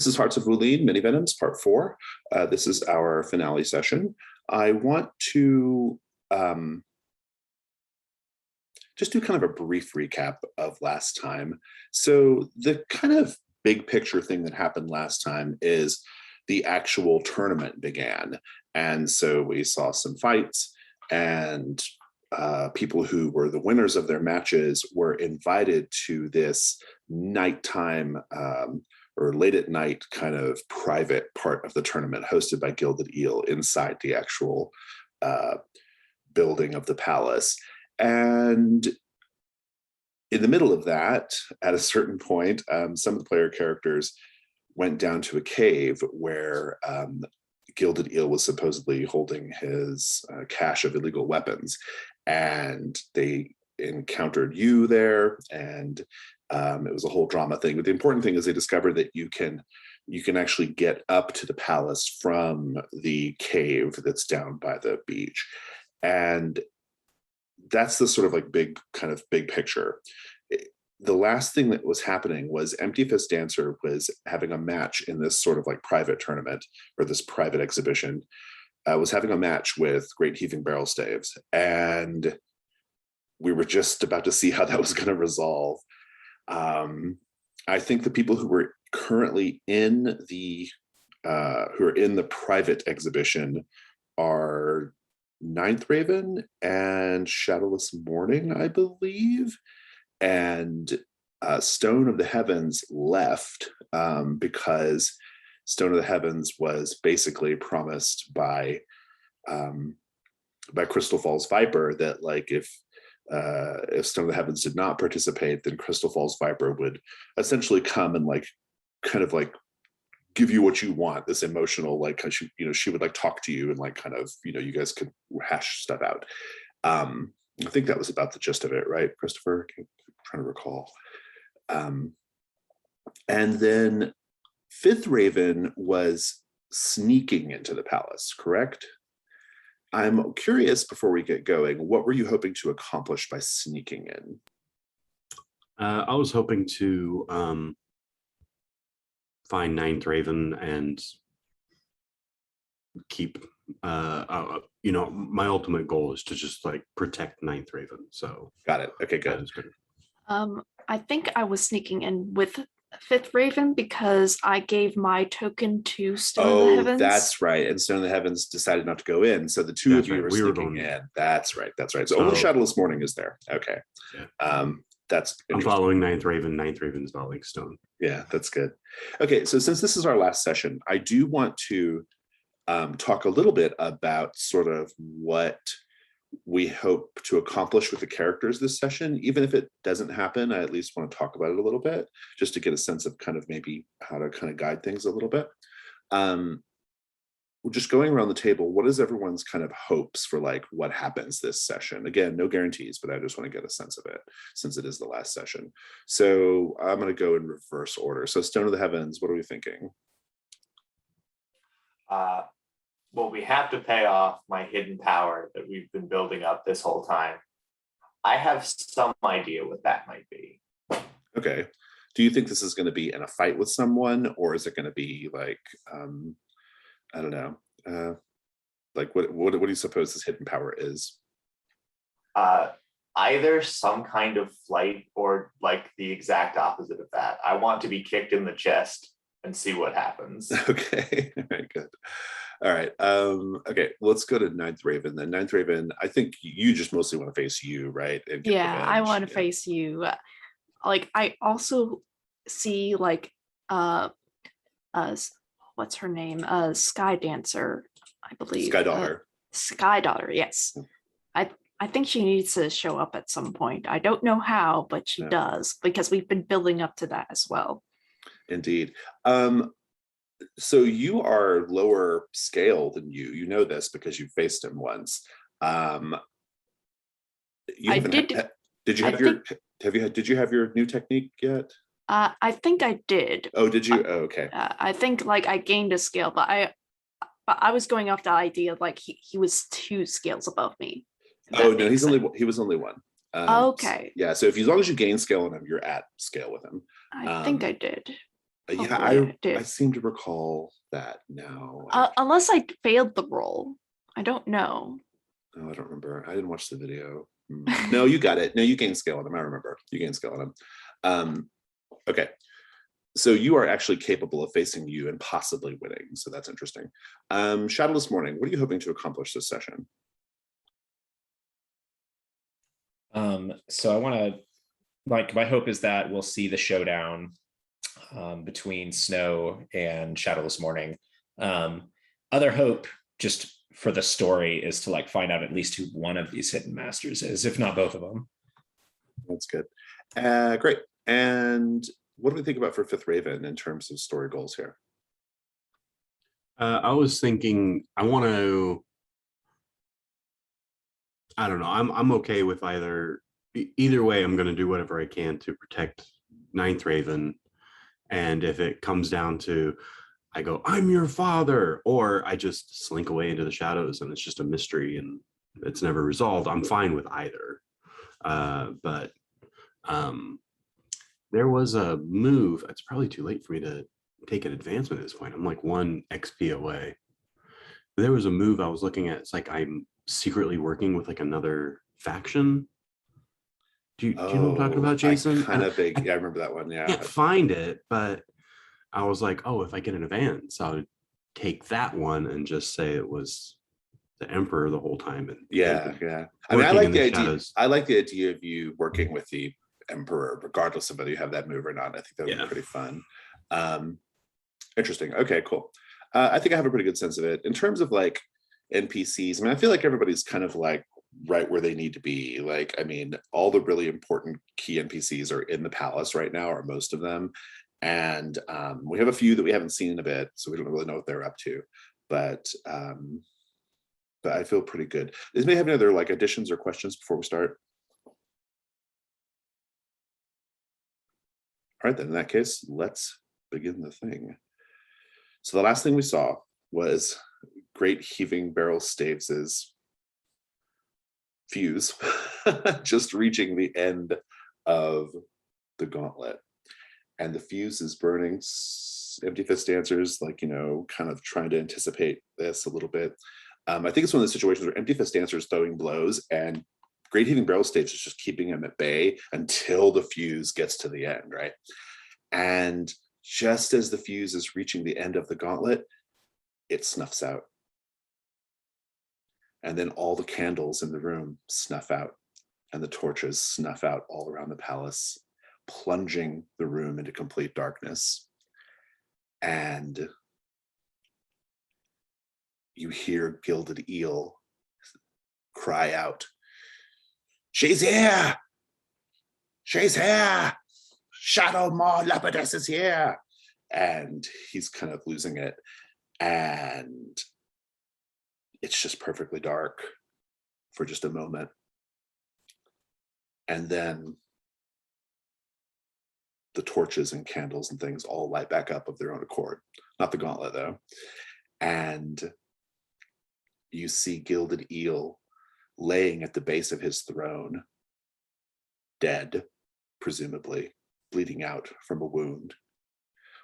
This is Hearts of Wulin, Mini Venoms, Part 4. This is our finale session. I want to just do kind of a brief recap of last time. So the kind of big picture thing that happened last time is the actual tournament began. And so we saw some fights, and people who were the winners of their matches were invited to this nighttime or late at night kind of private part of the tournament hosted by Gilded Eel inside the actual building of the palace. And in the middle of that, at a certain point, some of the player characters went down to a cave where Gilded Eel was supposedly holding his cache of illegal weapons. And they encountered you there, and it was a whole drama thing. But the important thing is they discovered that you can actually get up to the palace from the cave that's down by the beach. And that's the sort of like big picture. The last thing that was happening was Empty Fist Dancer was having a match in this sort of like private tournament, or this private exhibition, was having a match with Great Heaving Barrel Staves. And we were just about to see how that was going to resolve. I think the people who were currently in the private exhibition are Ninth Raven and Shadowless Morning, I believe. And Stone of the Heavens left because Stone of the Heavens was basically promised by Crystal Falls Viper that, like, if Stone of the Heavens did not participate, then Crystal Falls Viper would essentially come and kind of give you what you want, this emotional, like, she would like talk to you and like kind of, you guys could hash stuff out. I think that was about the gist of it, right, Christopher? I'm trying to recall. And then Fifth Raven was sneaking into the palace, correct? I'm curious, before we get going, what were you hoping to accomplish by sneaking in? I was hoping to find Ninth Raven and keep, my ultimate goal is to just like protect Ninth Raven. So got it. Okay, good. I think I was sneaking in with Fifth Raven because I gave my token to Stone of the Heavens. That's right. And Stone of the Heavens decided not to go in. So the two of you were sneaking in. That's right. So only Shadowless Morning is there. Okay. Yeah. I'm following Ninth Raven. Ninth Raven's following Stone. Yeah, that's good. Okay, so since this is our last session, I do want to talk a little bit about sort of what we hope to accomplish with the characters this session. Even if it doesn't happen, I at least want to talk about it a little bit, just to get a sense of kind of maybe how to kind of guide things a little bit. We're just going around the table. What is everyone's kind of hopes for like what happens this session? Again, no guarantees, but I just want to get a sense of it since it is the last session. So I'm going to go in reverse order. So Stone of the Heavens, what are we thinking? Well, we have to pay off my hidden power that we've been building up this whole time. I have some idea what that might be. Okay. Do you think this is going to be in a fight with someone, or is it going to be like, I don't know, like what do you suppose this hidden power is? Either some kind of flight or like the exact opposite of that. I want to be kicked in the chest and see what happens. Okay, very good. All right. Okay, let's go to Ninth Raven then. Ninth Raven, I think you just mostly want to face you, right? Yeah, I want to face you. Like, I also see like what's her name? Sky Dancer, I believe. Sky Daughter. Sky Daughter, yes. I think she needs to show up at some point. I don't know how, but she does, because we've been building up to that as well. Indeed. So you are lower scale than you. You know this because you faced him once. Did you have your new technique yet? I think I did. Oh, did you? Okay. I think like I gained a scale, but I was going off the idea like he was 2 scales above me. Oh no, he was only 1. Okay. Yeah, so as long as you gain scale on him, you're at scale with him. I think I did. Yeah, Hopefully I did. seem to recall that now. Unless I failed the roll. I don't know. Oh, I don't remember. I didn't watch the video. No, you got it. No, you gained skill on him. I remember. You gained skill on him. Okay. So you are actually capable of facing you and possibly winning. So that's interesting. Shadowless Morning, what are you hoping to accomplish this session? So I want to, like, my hope is that we'll see the showdown between Snow and Shadowless Morning. Other hope, just for the story, is to like find out at least who one of these hidden masters is, if not both of them. That's good. Great. And what do we think about for Fifth Raven in terms of story goals here? I was thinking I want to. I don't know. I'm okay with either way. I'm going to do whatever I can to protect Ninth Raven, and if it comes down to I go, I'm your father, or I just slink away into the shadows and it's just a mystery and it's never resolved, I'm fine with either. But there was a move. It's probably too late for me to take an advancement at this point. I'm like 1 XP away. There was a move I was looking at. It's like I'm secretly working with like another faction. Do you know what I'm talking about, Jason? Kind of big. Yeah, I remember that one. Yeah. I can't find it, but I was like, oh, if I get an advance, I would take that one and just say it was the Emperor the whole time. And Yeah. I mean, I working like in the the idea. shadows. I like the idea of you working with the Emperor, regardless of whether you have that move or not. I think that would be pretty fun. Interesting. Okay, cool. I think I have a pretty good sense of it. In terms of like NPCs, I mean, I feel like everybody's kind of like right where they need to be. Like, I mean, all the really important key NPCs are in the palace right now, or most of them. And we have a few that we haven't seen in a bit, so we don't really know what they're up to. But I feel pretty good. Does anybody have any other like additions or questions before we start? All right, then in that case, let's begin the thing. So the last thing we saw was Great Heaving Barrel Staves's fuse just reaching the end of the gauntlet. And the fuse is burning. Empty Fist Dancers, like, you know, kind of trying to anticipate this a little bit. I think it's one of the situations where Empty Fist Dancers throwing blows and Great Heaving Barrel Staves is just keeping him at bay until the fuse gets to the end, right? And just as the fuse is reaching the end of the gauntlet, it snuffs out. And then all the candles in the room snuff out, and the torches snuff out all around the palace, plunging the room into complete darkness. And you hear Gilded Eel cry out, "She's here! She's here! Shadow Maw Lepidus is here!" And he's kind of losing it. And it's just perfectly dark for just a moment. And then the torches and candles and things all light back up of their own accord. Not the gauntlet, though. And you see Gilded Eel laying at the base of his throne, dead, presumably, bleeding out from a wound,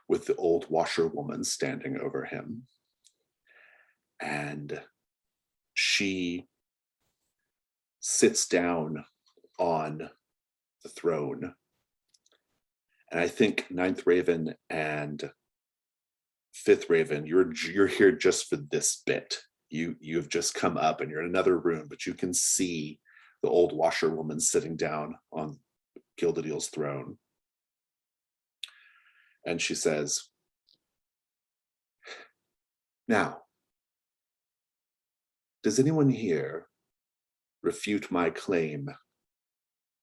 with the old washerwoman standing over him. And she sits down on the throne. And I think Ninth Raven and Fifth Raven, you're here just for this bit. You've just come up and you're in another room, but you can see the old washerwoman sitting down on Gilded Eel's throne. And she says, "Now, does anyone here refute my claim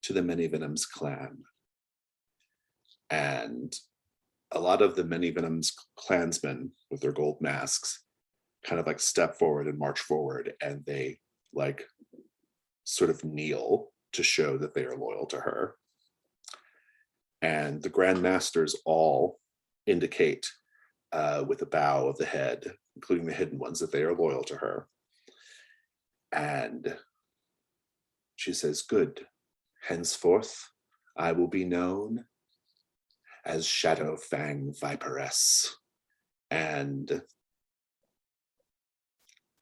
to the Many Venoms clan?" And a lot of the Many Venoms clansmen with their gold masks kind of like step forward and march forward, and they like sort of kneel to show that they are loyal to her. And the Grand Masters all indicate with a bow of the head, including the hidden ones, that they are loyal to her. And she says, "Good. Henceforth, I will be known as Shadow Fang Viperess. And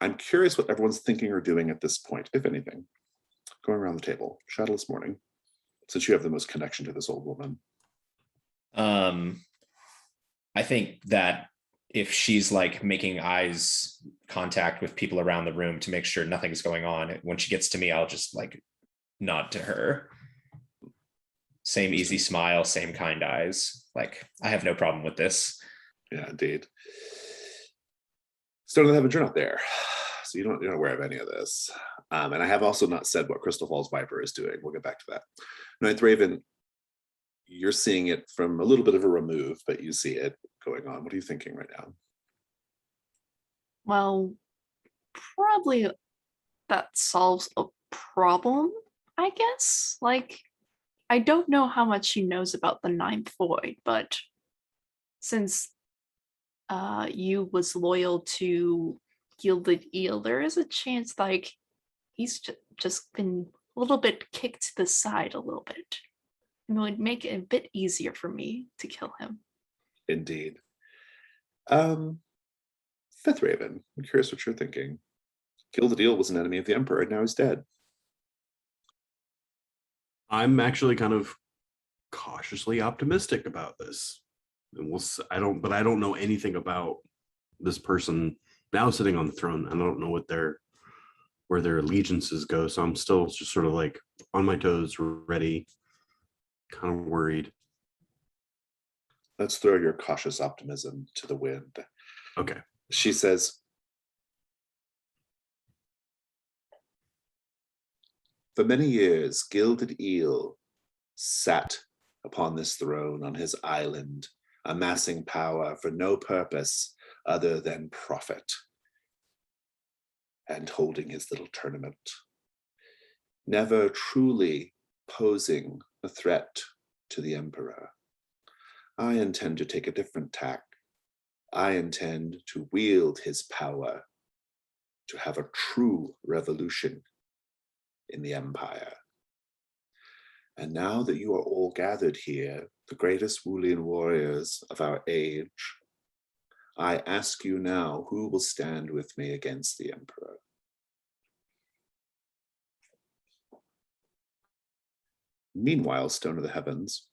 I'm curious what everyone's thinking or doing at this point, if anything. Going around the table, Shadowless Morning, since you have the most connection to this old woman. I think that if she's like making eyes contact with people around the room to make sure nothing's going on, when she gets to me, I'll just like nod to her. Same easy smile, same kind eyes. Like, I have no problem with this. Yeah, indeed. Stone of the Heavens, you're not there. So you're not aware of any of this. And I have also not said what Crystal Falls Viper is doing. We'll get back to that. Ninth Raven, you're seeing it from a little bit of a remove, but you see it going on. What are you thinking right now? Well, probably that solves a problem, I guess. Like, I don't know how much she knows about the Ninth Void, but since you was loyal to Gilded Eel, there is a chance like he's just been a little bit kicked to the side a little bit. It would make it a bit easier for me to kill him. Indeed. Fifth Raven, I'm curious what you're thinking. Gilded Eel was an enemy of the Emperor, and now he's dead. I'm actually kind of cautiously optimistic about this. And I don't know anything about this person now sitting on the throne. I don't know where their allegiances go. So I'm still just sort of like on my toes, ready, kind of worried. Let's throw your cautious optimism to the wind. Okay. She says, for many years, Gilded Eel sat upon this throne on his island, amassing power for no purpose other than profit, and holding his little tournament, never truly posing a threat to the Emperor. I intend to take a different tack. I intend to wield his power to have a true revolution in the Empire. And now that you are all gathered here, the greatest Wulin warriors of our age, I ask you now, who will stand with me against the Emperor? Meanwhile, Stone of the Heavens,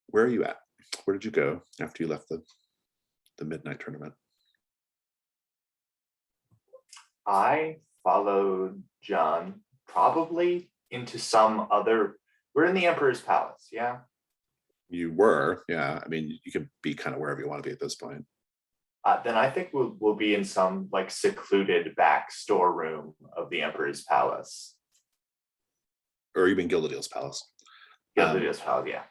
where are you at? Where did you go after you left the midnight tournament? I followed John probably into some other. We're in the Emperor's palace, yeah. You were, yeah. I mean, you could be kind of wherever you want to be at this point. Then I think we'll be in some like secluded back storeroom of the Emperor's palace. Or you mean Gilded Eel's palace? Gilded Eel's palace, yeah.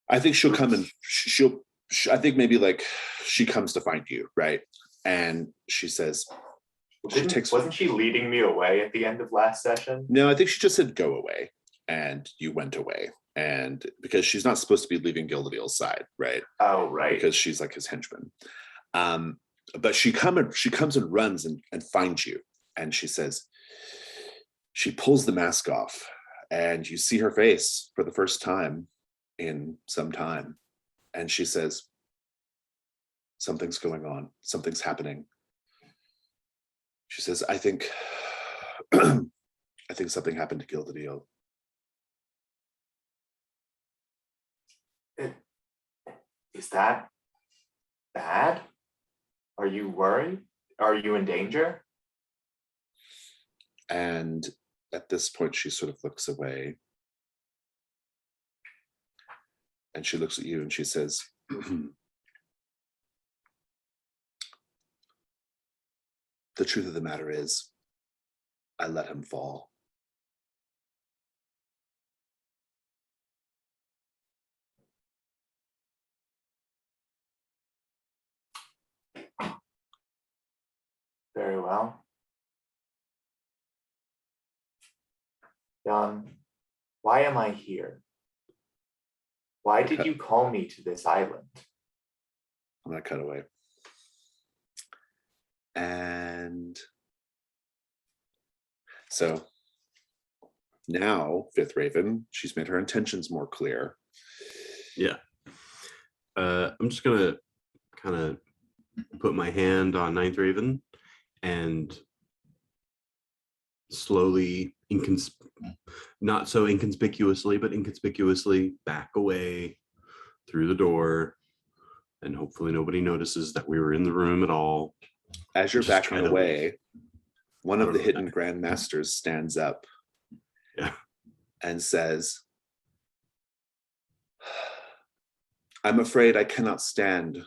I think she'll come and I think maybe like she comes to find you, right? And she says, wasn't she leading me away at the end of last session? No, I think she just said go away, and you went away. And because she's not supposed to be leaving Gilded Eel's side, right? Oh, right. Because she's like his henchman. But she comes and runs and finds you, and she says, she pulls the mask off, and you see her face for the first time in some time, and she says, something's going on, something's happening. She says, I think something happened to Gilded Eel. Is that bad? Are you worried? Are you in danger? And at this point, she sort of looks away. And she looks at you and she says, the truth of the matter is, I let him fall. Very well. Jan, why am I here? Why did you call me to this island? I'm going to cut away. And so Now, Fifth Raven, she's made her intentions more clear. Yeah. I'm just gonna kind of put my hand on Ninth Raven and slowly, not so inconspicuously, but inconspicuously back away through the door, and hopefully nobody notices that we were in the room at all. As you're Just backing try to away, one of out the of the hidden back. grandmasters stands up Yeah. and says, I'm afraid I cannot stand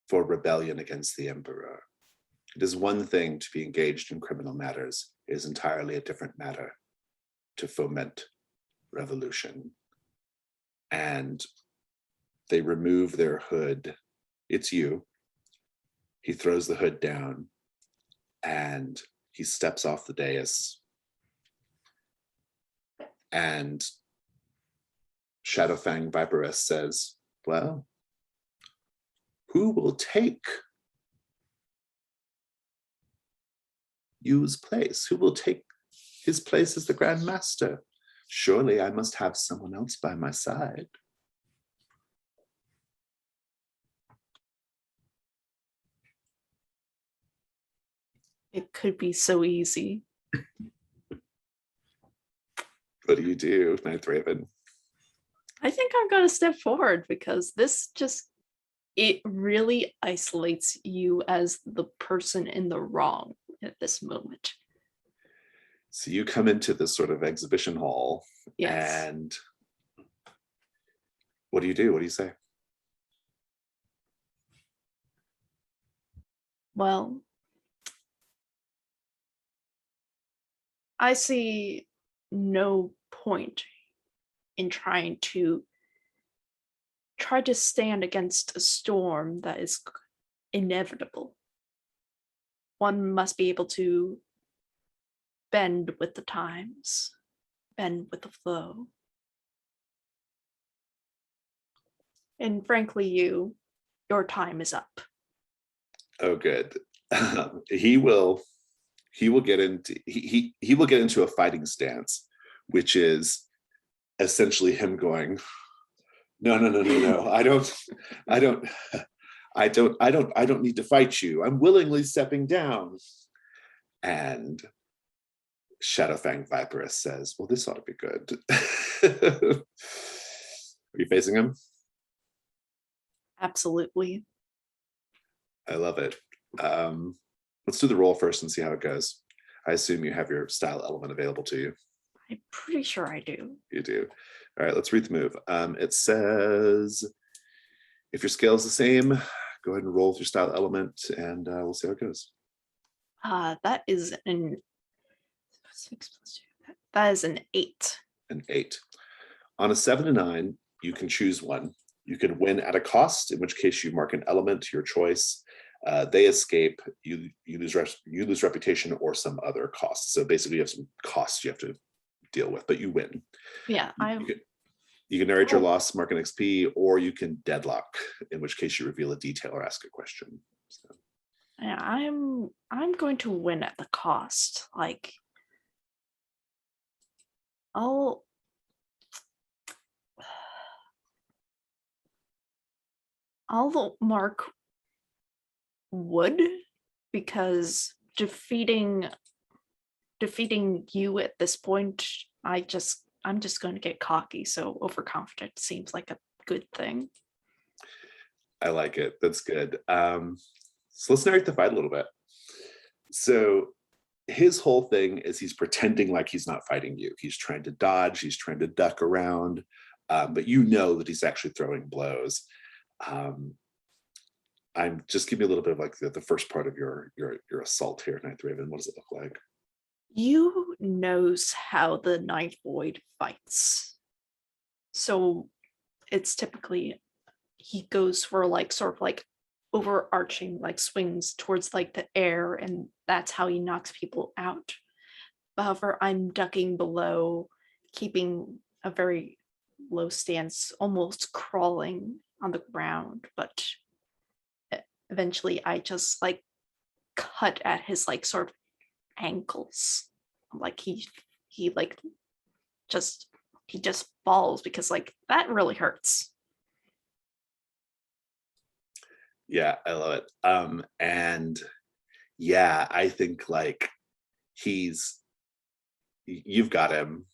for rebellion against the Emperor. It is one thing to be engaged in criminal matters. It is entirely a different matter to foment revolution. And they remove their hood. It's you. He throws the hood down and he steps off the dais. And Shadowfang Viperess says, well, who will take Yu's place? Who will take his place as the Grand Master? Surely I must have someone else by my side. It could be so easy. What do, Ninth Raven? I think I'm going to step forward because this just, it really isolates you as the person in the wrong at this moment. So you come into this sort of exhibition hall, Yes. and what do you do? What do you say? Well, I see no point in trying to stand against a storm that is inevitable. One must be able to bend with the times, bend with the flow. And frankly, your time is up. Oh, good. He will get into a fighting stance, which is essentially him going, no, I don't need to fight you. I'm willingly stepping down. And Shadowfang Viperess says, well, this ought to be good. Are you facing him? Absolutely. I love it. Let's do the roll first and see how it goes. I assume you have your style element available to you. I'm pretty sure I do. You do. All right, let's read the move. It says, if your scale is the same, go ahead and roll with your style element, and we'll see how it goes. That is an 6 plus 2. That is an 8. An 8. On a 7 to 9, you can choose one. You can win at a cost, in which case you mark an element to your choice. They escape, you lose reputation or some other costs. So basically you have some costs you have to deal with, but you win. Yeah, you can narrate your loss, mark an XP, or you can deadlock, in which case you reveal a detail or ask a question. So. Yeah, I'm going to win at the cost. Like, I'll mark wood because defeating you at this point, I'm just going to get cocky. So overconfident seems like a good thing. I like it. That's good. So let's narrate the fight a little bit. So his whole thing is he's pretending like he's not fighting you. He's trying to dodge. He's trying to duck around, but you know that he's actually throwing blows. I'm just give me a little bit of like the first part of your assault here, Ninth Raven. What does it look like? You knows how the Ninth Void fights. So it's typically he goes for like sort of like overarching like swings towards like the air, and that's how he knocks people out. However, I'm ducking below, keeping a very low stance, almost crawling on the ground, but eventually I just like cut at his like sort of ankles like he like just he just falls because like that really hurts. Yeah, I love it. And yeah, I think like you've got him.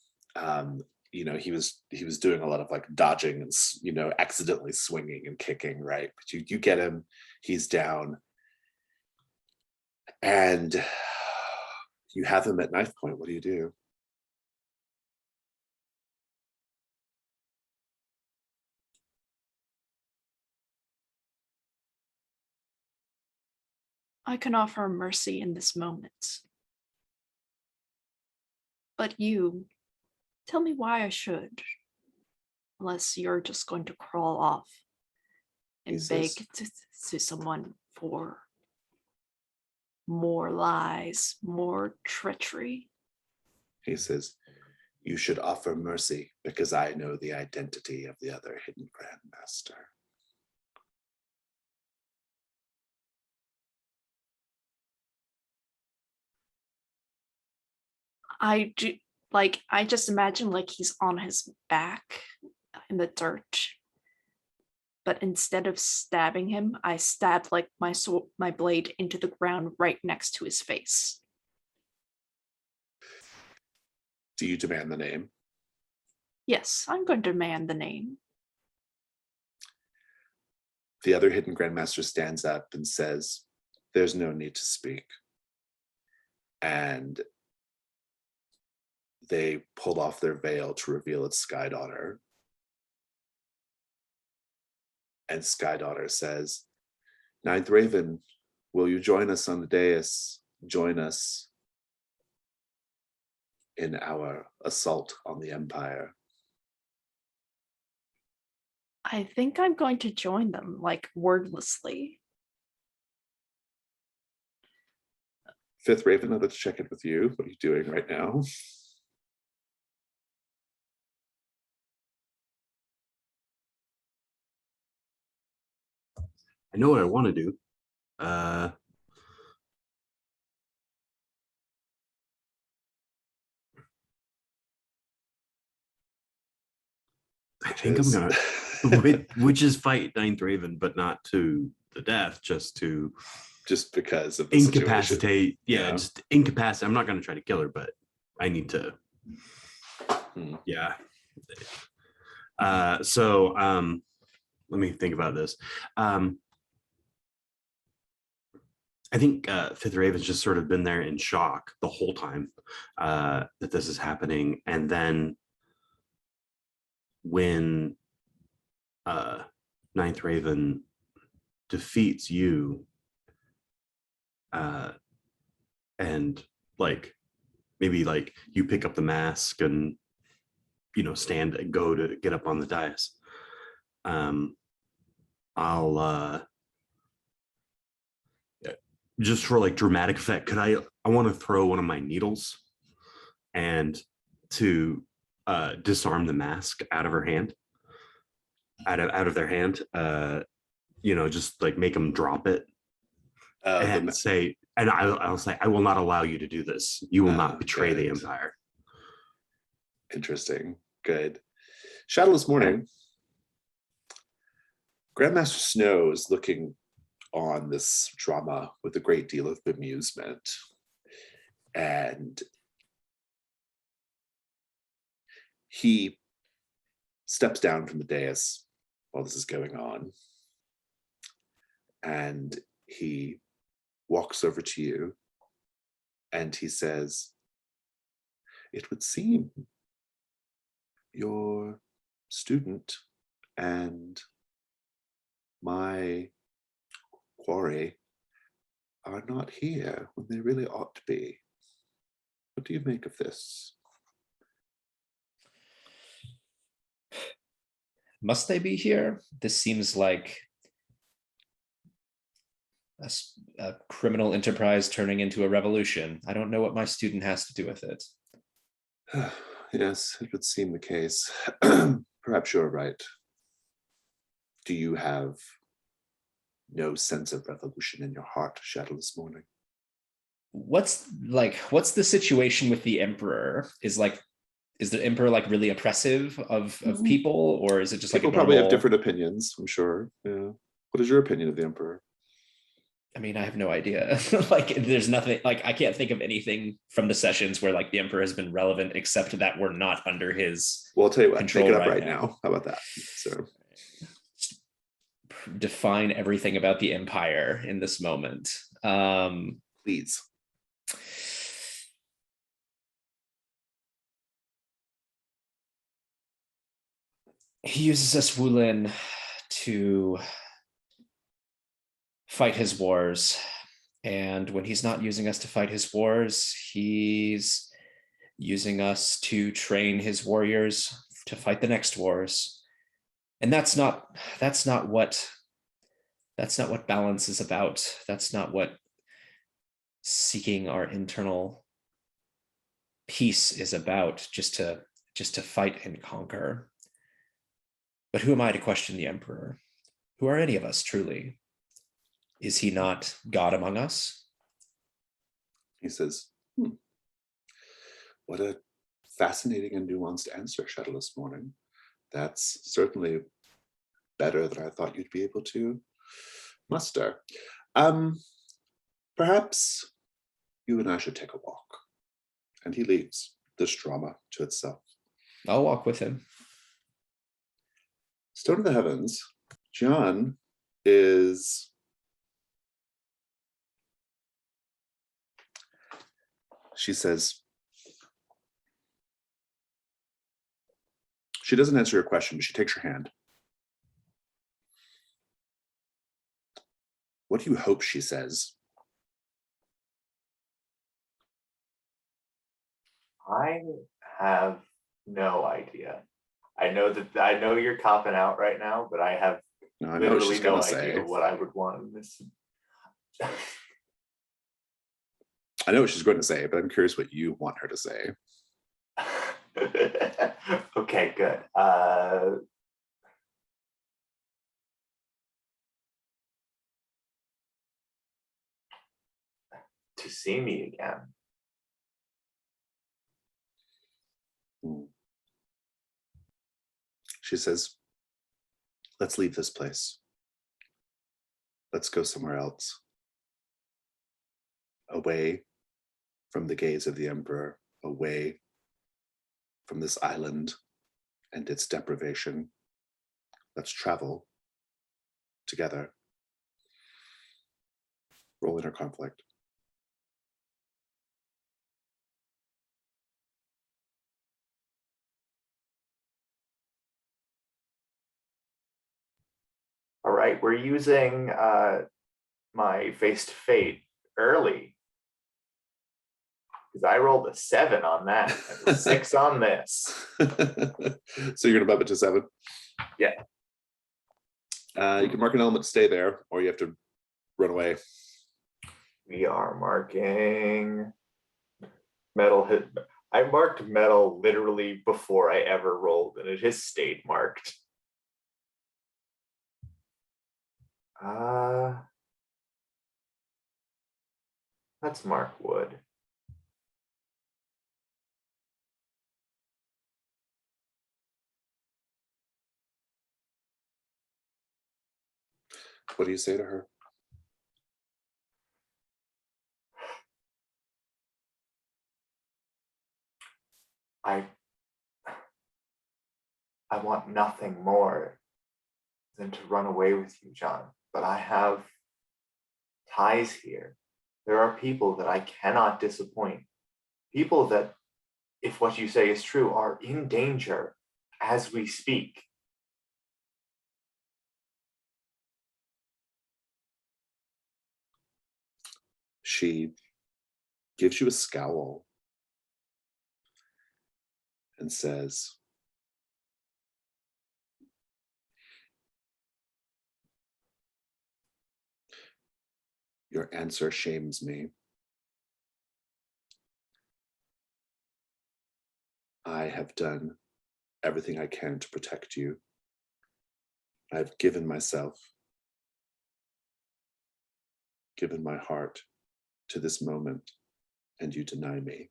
He was doing a lot of like dodging and accidentally swinging and kicking, right? But you get him, he's down, and you have him at knife point. What do you do? I can offer mercy in this moment. But you, tell me why I should. Unless you're just going to crawl off and beg to someone for more lies, more treachery. He says, you should offer mercy because I know the identity of the other hidden Grandmaster. I do, like, I just imagine like he's on his back in the dirt. But instead of stabbing him, I stabbed like my blade into the ground right next to his face. Do you demand the name? Yes, I'm going to demand the name. The other hidden Grandmaster stands up and says, there's no need to speak. And they pull off their veil to reveal it's Sky Daughter. And Sky Daughter says, Ninth Raven, will you join us on the dais? Join us in our assault on the Empire. I think I'm going to join them, like wordlessly. Fifth Raven, let's check in with you. What are you doing right now? I know what I want to do. I think I'm gonna, which is fight Ninth Raven, but not to the death, just because of the incapacitate. Yeah, just incapacitate. I'm not gonna try to kill her, but I need to. Yeah. So let me think about this. I think Fifth Raven's just sort of been there in shock the whole time that this is happening. And then when Ninth Raven defeats you and like maybe like you pick up the mask and go to get up on the dais, I'll just for like dramatic effect, I want to throw one of my needles and to disarm the mask out of her hand, out of their hand, just like make them drop it and say, and I'll say, I will not allow you to do this. You will not betray the Empire. Interesting. Good. Shadowless Morning. Grandmaster Snow is looking on this drama with a great deal of bemusement. And he steps down from the dais while this is going on. And he walks over to you and he says, it would seem your student and my quarry are not here when they really ought to be. What do you make of this? Must they be here? This seems like a criminal enterprise turning into a revolution. I don't know what my student has to do with it. Yes, it would seem the case. Perhaps you're right. Do you have no sense of revolution in your heart, Shadowless Morning? what's the situation with the emperor? Is the emperor like really oppressive of people, or is it just People like a probably have normal... different opinions, I'm sure. Yeah. What is your opinion of the emperor? I mean, I have no idea. Like, there's nothing, like, I can't think of anything from the sessions where like the emperor has been relevant, except that we're not under his Well, I'll tell you what, control make it up right now. How about that? So define everything about the empire in this moment. please. He uses us Wulin to fight his wars. And when he's not using us to fight his wars, he's using us to train his warriors to fight the next wars. And that's not what balance is about. That's not what seeking our internal peace is about, just to fight and conquer. But who am I to question the emperor? Who are any of us, truly? Is he not God among us? He says, what a fascinating and nuanced answer, Shadowless Morning. That's certainly better than I thought you'd be able to muster. Perhaps you and I should take a walk. And he leaves this drama to itself. I'll walk with him. Stone of the Heavens, John is... She says, she doesn't answer your question, but she takes your hand. What do you hope she says? I have no idea. I know you're copping out right now, but I have No, I know what literally she's no gonna idea say. what I would want in this. I know what she's going to say, but I'm curious what you want her to say. Okay, good. To see me again. She says, let's leave this place. Let's go somewhere else. Away from the gaze of the Emperor, away from this island and its deprivation. Let's travel together. Roll inner conflict. All right, we're using my face to fate early because I rolled a 7 on that and a 6 on this. So you're gonna bump it to 7? Yeah. You can mark an element to stay there, or you have to run away. We are marking metal hit. I marked metal literally before I ever rolled, and it has stayed marked. Let's mark wood. What do you say to her? I want nothing more than to run away with you, John, but I have ties here. There are people that I cannot disappoint. People that, if what you say is true, are in danger as we speak. She gives you a scowl and says, your answer shames me. I have done everything I can to protect you. I've given myself, given my heart to this moment and you deny me.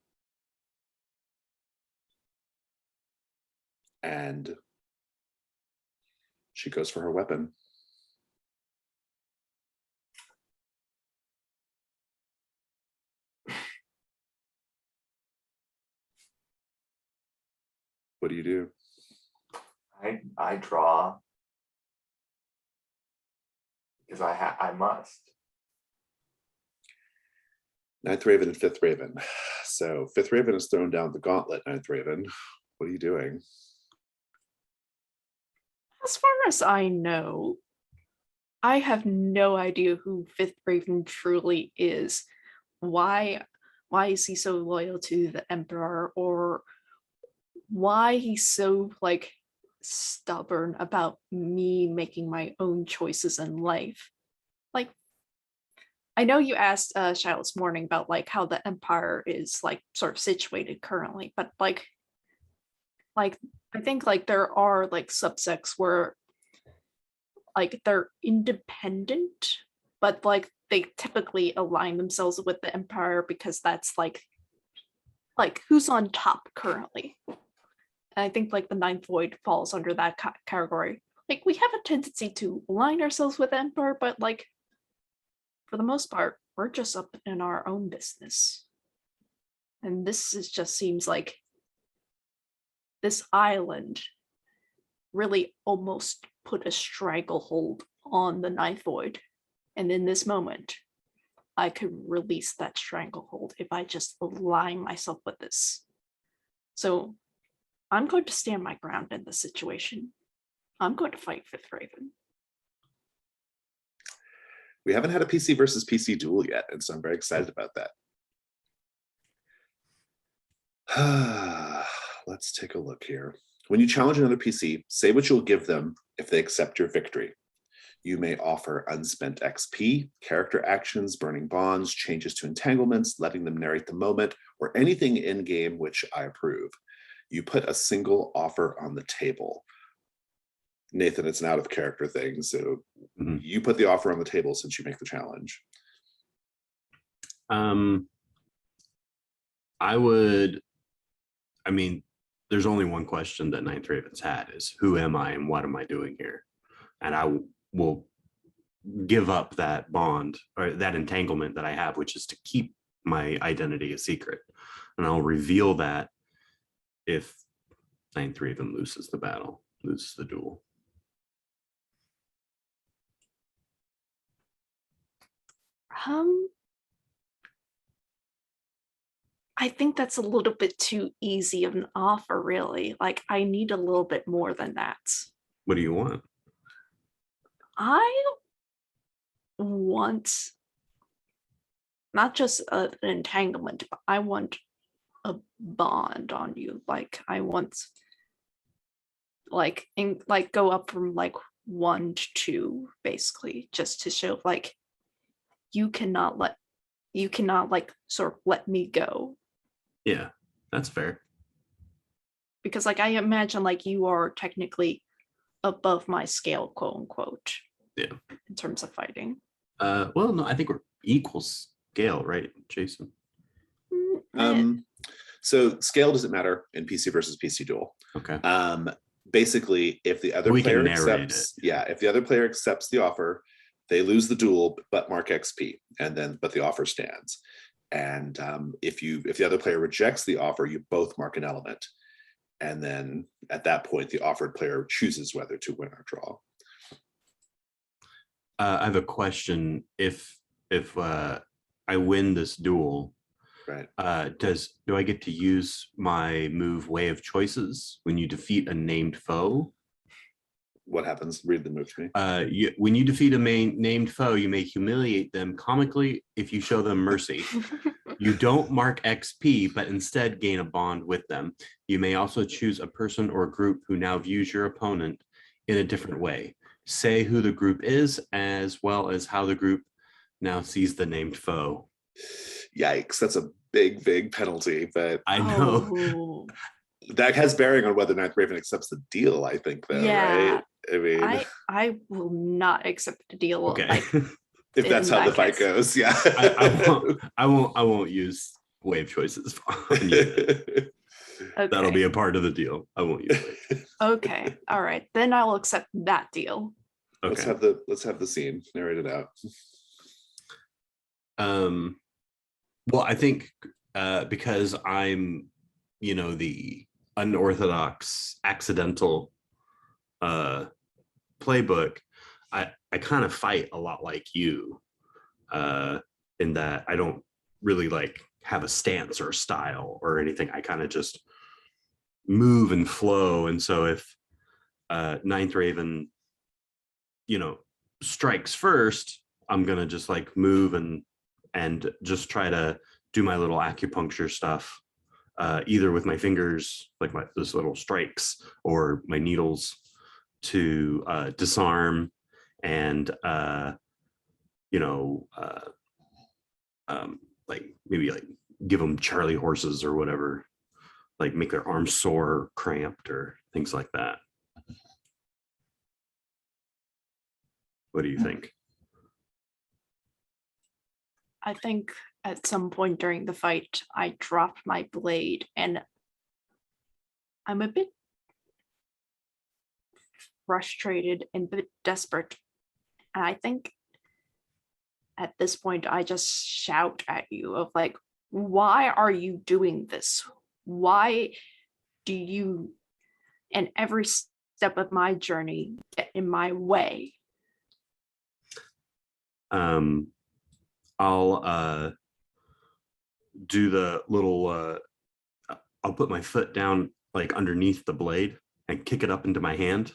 And she goes for her weapon. What do you do? I draw because I must. Ninth Raven and Fifth Raven. So Fifth Raven has thrown down the gauntlet, Ninth Raven. What are you doing? As far as I know, I have no idea who Fifth Raven truly is. Why is he so loyal to the Emperor, or why he's so like stubborn about me making my own choices in life? Like, I know you asked Shadow's Morning about like how the Empire is like sort of situated currently, but like I think like there are like subsects where like they're independent, but like they typically align themselves with the Empire because that's like who's on top currently. And I think like the Ninth Void falls under that category. Like we have a tendency to align ourselves with the Empire, but like for the most part, we're just up in our own business. And this is just seems like this island really almost put a stranglehold on the Ninth Void. And in this moment, I could release that stranglehold if I just align myself with this. So I'm going to stand my ground in this situation. I'm going to fight Fifth Raven. We haven't had a PC versus PC duel yet, and so I'm very excited about that. Let's take a look here. When you challenge another PC, say what you'll give them if they accept your victory. You may offer unspent XP, character actions, burning bonds, changes to entanglements, letting them narrate the moment, or anything in-game which I approve. You put a single offer on the table. Nathan, it's an out of character thing, so you put the offer on the table since you make the challenge. There's only one question that Ninth Raven's had is, who am I and what am I doing here? And I will give up that bond or that entanglement that I have, which is to keep my identity a secret. And I'll reveal that if Ninth Raven loses the duel. I think that's a little bit too easy of an offer, really. Like, I need a little bit more than that. What do you want? I want not just an entanglement, but I want a bond on you. Like, I want go up from like 1 to 2, basically, just to show like you cannot like sort of let me go. Yeah, that's fair. Because like I imagine like you are technically above my scale, quote unquote. Yeah. In terms of fighting. Well, no, I think we're equal scale, right, Jason? So scale doesn't matter in PC versus PC duel. Okay. Basically, if the other player accepts, if the other player accepts the offer, they lose the duel but mark XP, but the offer stands. And if the other player rejects the offer, you both mark an element. And then at that point, the offered player chooses whether to win or draw. I have a question. If I win this duel, right? Do I get to use my move Way of Choices when you defeat a named foe? What happens? Read the move to me. When you defeat a named foe, you may humiliate them comically if you show them mercy. You don't mark XP, but instead gain a bond with them. You may also choose a person or group who now views your opponent in a different way. Say who the group is, as well as how the group now sees the named foe. Yikes, that's a big penalty, but I know. That has bearing on whether Ninth Raven accepts the deal, I think, though, right? I mean, I will not accept the deal. Okay. If that's how the fight goes, yeah. I won't use wave choices on you. Okay. That'll be a part of the deal. I won't use it. Okay. All right. Then I will accept that deal. Let's Okay. have the scene narrated out. Well, I think because I'm, the unorthodox, accidental playbook, I kind of fight a lot like you, in that I don't really like have a stance or style or anything. I kind of just move and flow. And so if Ninth Raven, strikes first, I'm gonna just like move and just try to do my little acupuncture stuff, either with my fingers, like those little strikes, or my needles to disarm and like maybe like give them Charlie horses or whatever, like make their arms sore or cramped or things like that. What do you think? I think at some point during the fight, I dropped my blade and I'm a bit frustrated and a bit desperate. And I think at this point, I just shout at you of like, why are you doing this? Why do you, and every step of my journey, get in my way? I'll do the little I'll put my foot down like underneath the blade and kick it up into my hand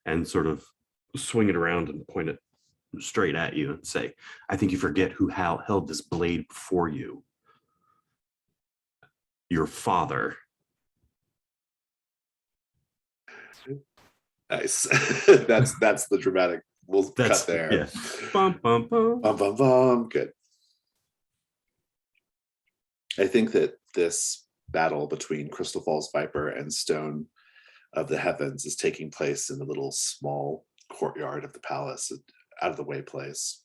and sort of swing it around and point it straight at you and say, I think you forget who held this blade before you. Your father. Nice. That's the dramatic. We'll cut there. Yeah. Bum, bum, bum. Bum, bum, bum. Good. I think that this battle between Crystal Falls Viper and Stone of the Heavens is taking place in the little small courtyard of the palace, out of the way place.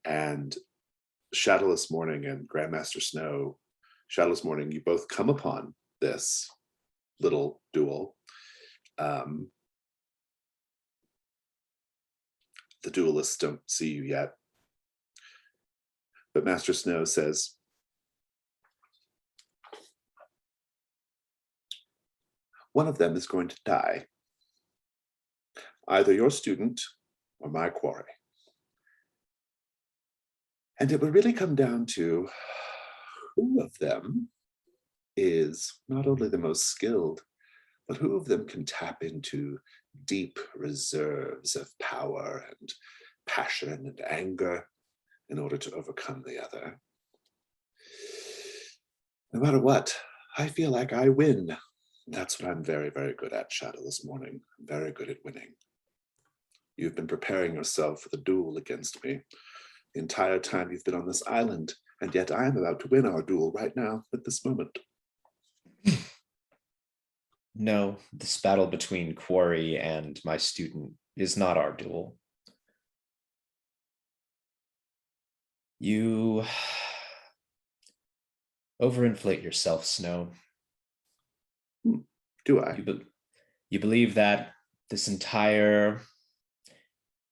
And Shadowless Morning and Grandmaster Snow, Shadowless Morning, you both come upon this little duel. The duelists don't see you yet. But Master Snow says, one of them is going to die. Either your student or my quarry. And it will really come down to who of them is not only the most skilled, but who of them can tap into deep reserves of power and passion and anger in order to overcome the other. No matter what, I feel like I win. That's what I'm very, very good at, Shadowless Morning. I'm very good at winning. You've been preparing yourself for the duel against me the entire time you've been on this island, and yet I am about to win our duel right now at this moment. No, this battle between Quarry and my student is not our duel. You overinflate yourself, Snow. Do I? You believe that this entire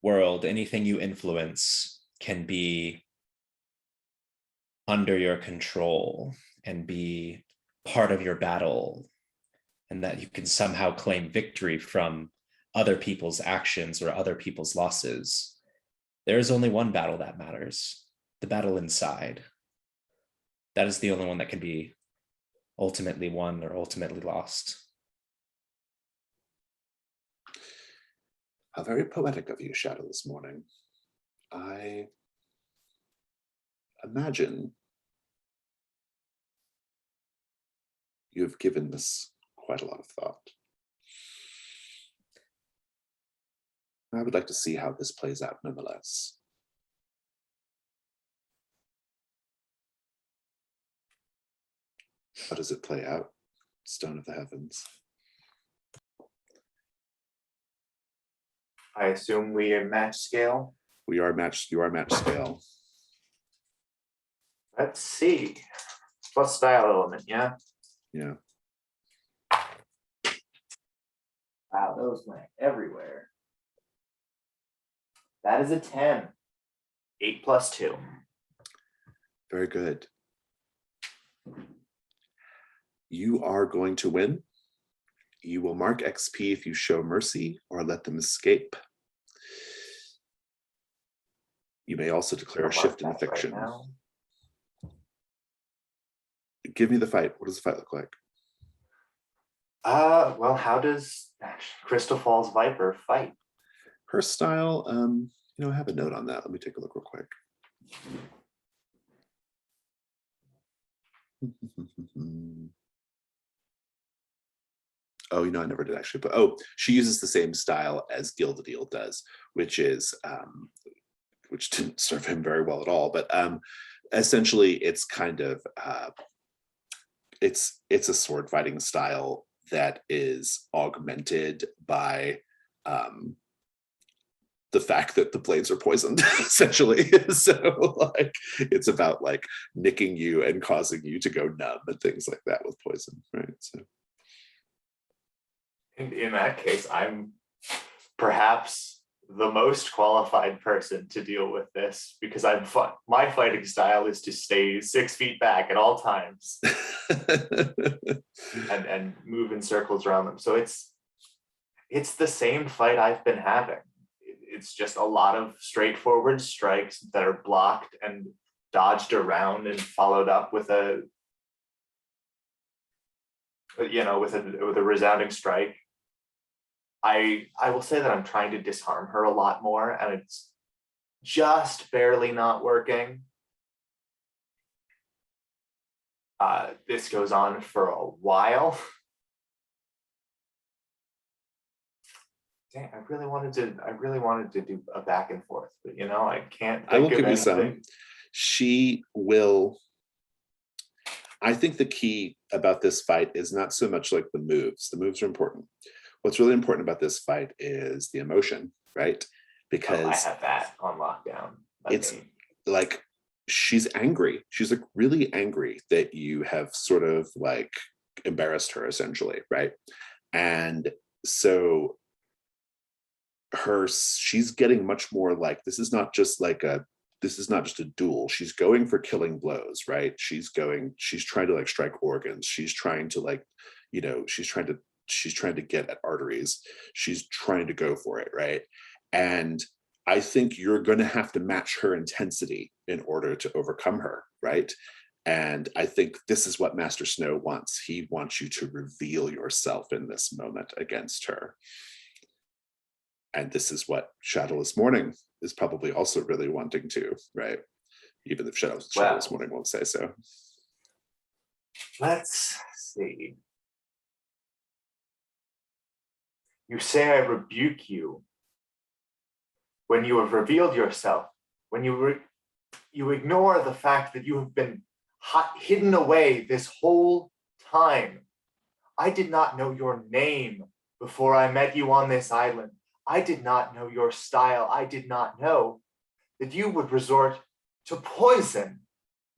world, anything you influence, can be under your control and be part of your battle, and that you can somehow claim victory from other people's actions or other people's losses. There is only one battle that matters, the battle inside. That is the only one that can be ultimately won or ultimately lost. How very poetic of you, Shadowless Morning. I imagine you've given this quite a lot of thought. I would like to see how this plays out nonetheless. How does it play out, Stone of the Heavens? I assume we are match scale. You are match scale. Let's see. plus style element, yeah. Yeah. Wow, those went everywhere. That is a 10. 8 plus 2. Very good. You are going to win. You will mark XP if you show mercy or let them escape. You may also declare a shift in fiction. Right now. Give me the fight. What does the fight look like? Well, how does Crystal Falls Viper fight? Her style, I have a note on that. Let me take a look real quick. Oh, I never did actually. But she uses the same style as Gildedeel does, which didn't serve him very well at all. But essentially, it's kind of it's a sword fighting style that is augmented by the fact that the blades are poisoned, essentially. So it's about nicking you and causing you to go numb and things like that with poison, right? So In that case, I'm perhaps the most qualified person to deal with this because my fighting style is to stay 6 feet back at all times and move in circles around them. So it's the same fight I've been having. It's just a lot of straightforward strikes that are blocked and dodged around and followed up with a resounding strike. I will say that I'm trying to disarm her a lot more, and it's just barely not working. This goes on for a while. Dang, I really wanted to do a back and forth, but I can't. I will give you some. She will. I think the key about this fight is not so much like the moves. The moves are important. What's really important about this fight is the emotion, right? Because I have that on lockdown. It's like she's angry. She's really angry that you have sort of embarrassed her, essentially, right? And so she's getting much more this is not just a duel. She's going for killing blows, right? She's trying to strike organs. She's trying to she's trying to get at arteries. She's trying to go for it, right? And I think you're going to have to match her intensity in order to overcome her, right? And I think this is what Master Snow wants. He wants you to reveal yourself in this moment against her. And this is what Shadowless Morning is probably also really wanting to, right? Even if Shadowless Morning won't say so. Let's see. You say I rebuke you when you have revealed yourself, when you ignore the fact that you have been hidden away this whole time. I did not know your name before I met you on this island. I did not know your style. I did not know that you would resort to poison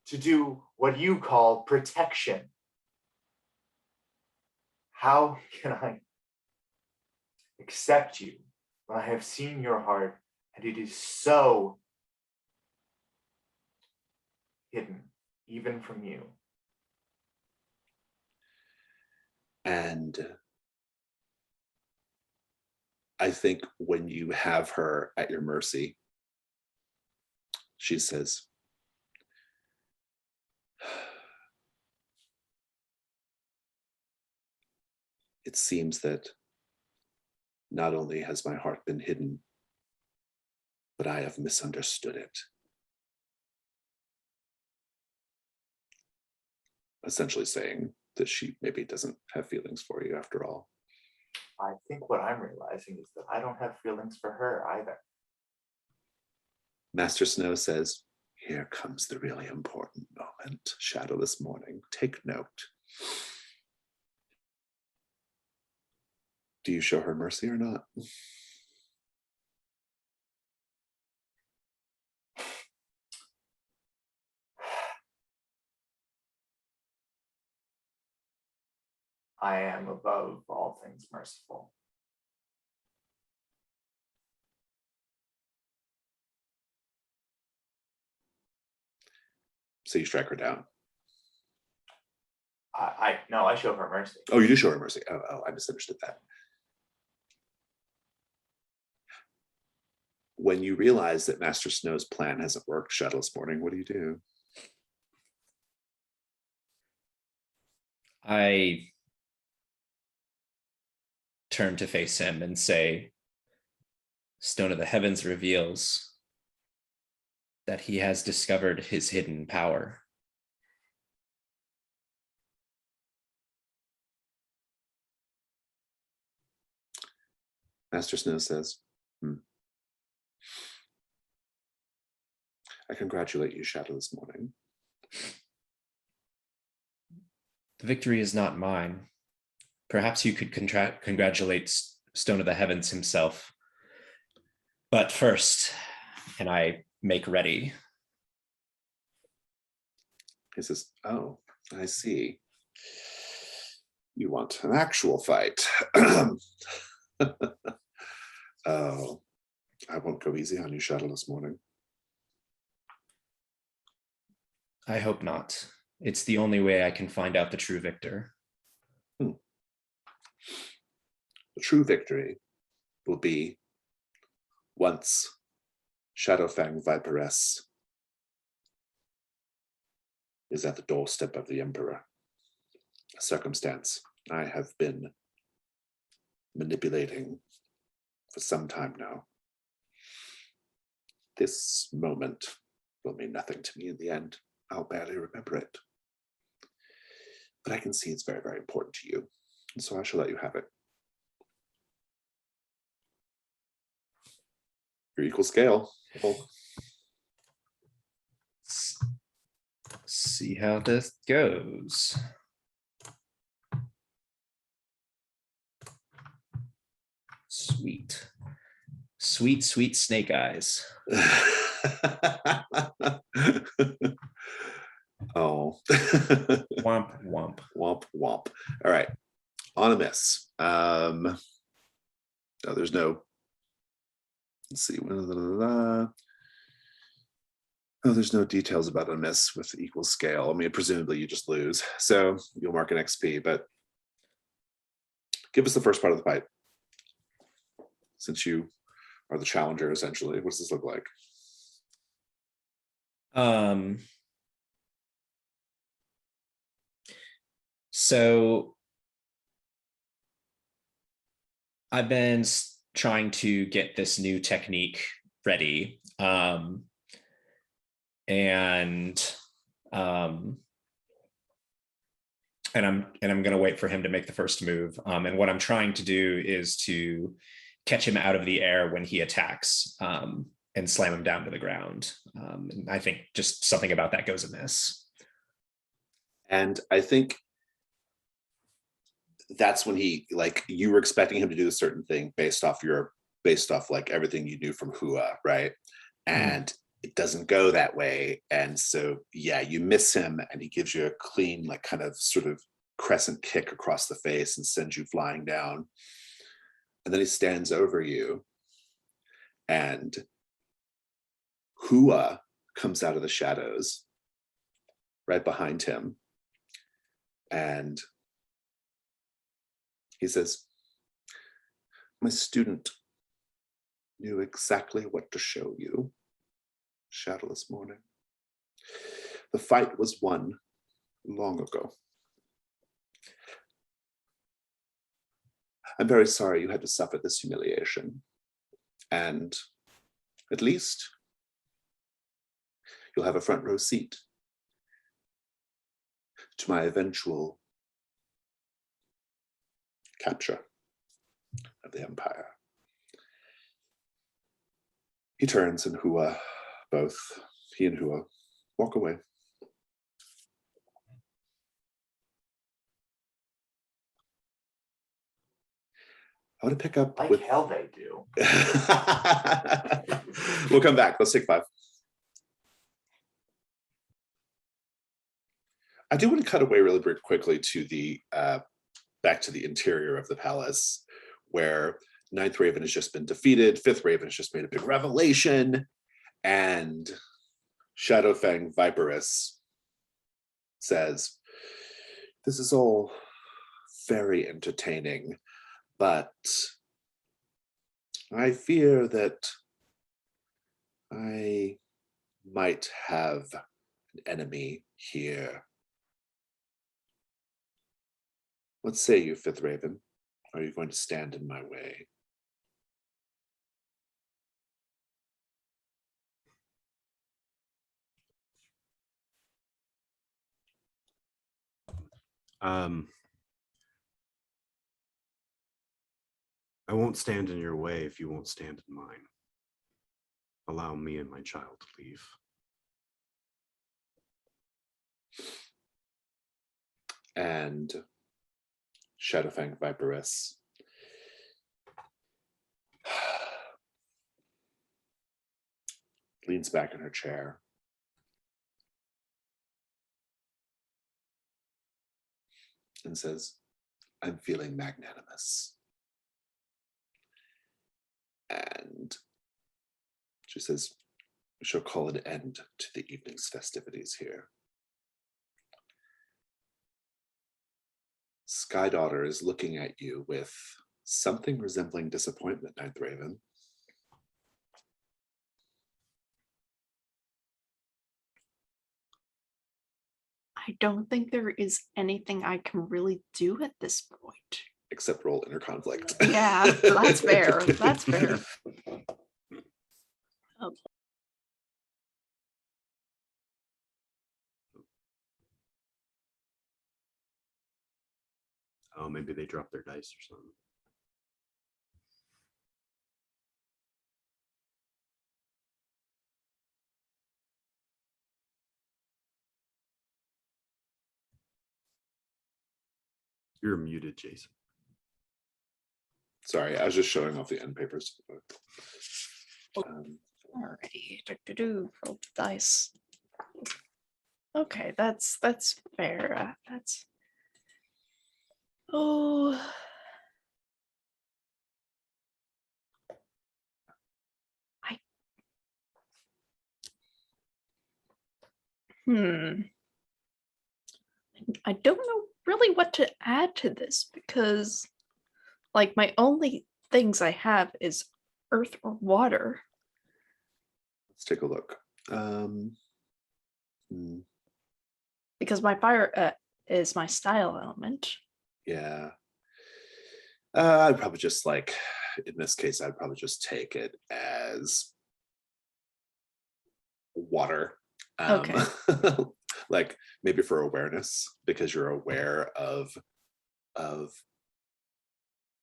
to do what you call protection. How can I accept you when I have seen your heart and it is so hidden, even from you? And I think when you have her at your mercy, she says, it seems that not only has my heart been hidden, but I have misunderstood it. Essentially saying that she maybe doesn't have feelings for you after all. I think what I'm realizing is that I don't have feelings for her either. Master Snow says, here comes the really important moment, Shadowless Morning. Take note. Do you show her mercy or not? I am above all things merciful. So you strike her down. No, I show her mercy. Oh, you do show her mercy. Oh, I misunderstood that. When you realize that Master Snow's plan hasn't worked, Shadowless Morning, what do you do? I turn to face him and say, Stone of the Heavens reveals that he has discovered his hidden power. Master Snow says, I congratulate you, Shadowless Morning. The victory is not mine. Perhaps you could congratulate Stone of the Heavens himself. But first, and I make ready. He says, oh, I see. You want an actual fight. Oh, I won't go easy on you, Shadowless Morning. I hope not. It's the only way I can find out the true victor. The true victory will be once Shadowfang Viperess is at the doorstep of the Emperor. A circumstance I have been manipulating for some time now. This moment will mean nothing to me in the end. I'll barely remember it. But I can see it's very, very important to you. And so I shall let you have it. Your equal scale. Well, See how this goes. Sweet. Sweet, sweet snake eyes. Oh. Womp, womp. Womp, womp. All right. On a miss. No, there's no. Let's see. Oh, there's no details about a miss with equal scale. I mean, presumably you just lose. So you'll mark an XP, but give us the first part of the fight. Since you are the challenger, essentially. What does this look like? So I've been trying to get this new technique ready. And I'm going to wait for him to make the first move. And what I'm trying to do is to catch him out of the air when he attacks, and slam him down to the ground. And I think just something about that goes amiss. And I think that's when he, like, you were expecting him to do a certain thing based off like everything you knew from Hua, right? And it doesn't go that way. And so, yeah, you miss him and he gives you a clean, like, kind of sort of crescent kick across the face and sends you flying down. And then he stands over you and Hua comes out of the shadows right behind him. And he says, my student knew exactly what to show you, Shadowless Morning. The fight was won long ago. I'm very sorry you had to suffer this humiliation. And at least you'll have a front row seat to my eventual capture of the Empire. He turns and Hua, he and Hua walk away. I want to pick up Like with hell they do. We'll come back. Let's take 5. I do want to cut away really quickly to the back to the interior of the palace, where Ninth Raven has just been defeated, Fifth Raven has just made a big revelation, and Shadowfang Viperous says, "This is all very entertaining, but I fear that I might have an enemy here. What say you, Fifth Raven? Are you going to stand in my way?" I won't stand in your way if you won't stand in mine. Allow me and my child to leave. And Shadowfang Viperess leans back in her chair and says, "I'm feeling magnanimous." And she says, "We shall call an end to the evening's festivities here. Sky Daughter is looking at you with something resembling disappointment, Ninth Raven." I don't think there is anything I can really do at this point. Except roll inner conflict. Yeah, that's fair. That's fair. Oh. Oh, maybe they dropped their dice or something. You're muted, Jason. Sorry, I was just showing off the end papers. Alrighty, roll the dice. Okay, that's fair. That's oh. I don't know really what to add to this because, like, my only things I have is earth or water. Let's take a look. Because my fire is my style element. Yeah. I'd probably just in this case, I'd probably just take it as water. Okay. Like maybe for awareness, because you're aware of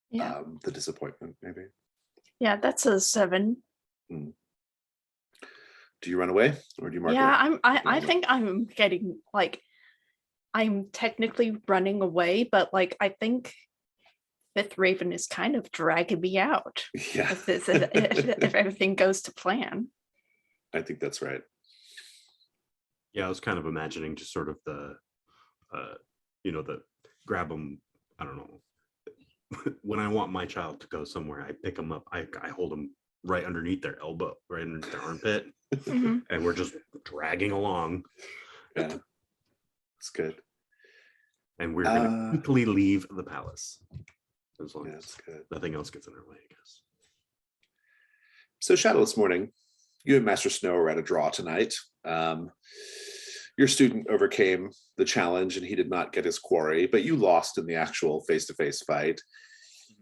Yeah. The disappointment, maybe. Yeah, that's a 7. Do you run away or do you mark Yeah, it? I think I'm getting I'm technically running away, but I think Fifth Raven is kind of dragging me out. Yeah. if everything goes to plan. I think that's right. Yeah, I was kind of imagining just sort of the grab them. I don't know. When I want my child to go somewhere, I pick them up. I hold them right underneath their elbow, right underneath their armpit, and we're just dragging along. Yeah, it's good. And we're going to quickly leave the palace. As long as good. Nothing else gets in our way, I guess. So, Shadowless Morning, you and Master Snow are at a draw tonight. Your student overcame the challenge and he did not get his quarry, but you lost in the actual face-to-face fight.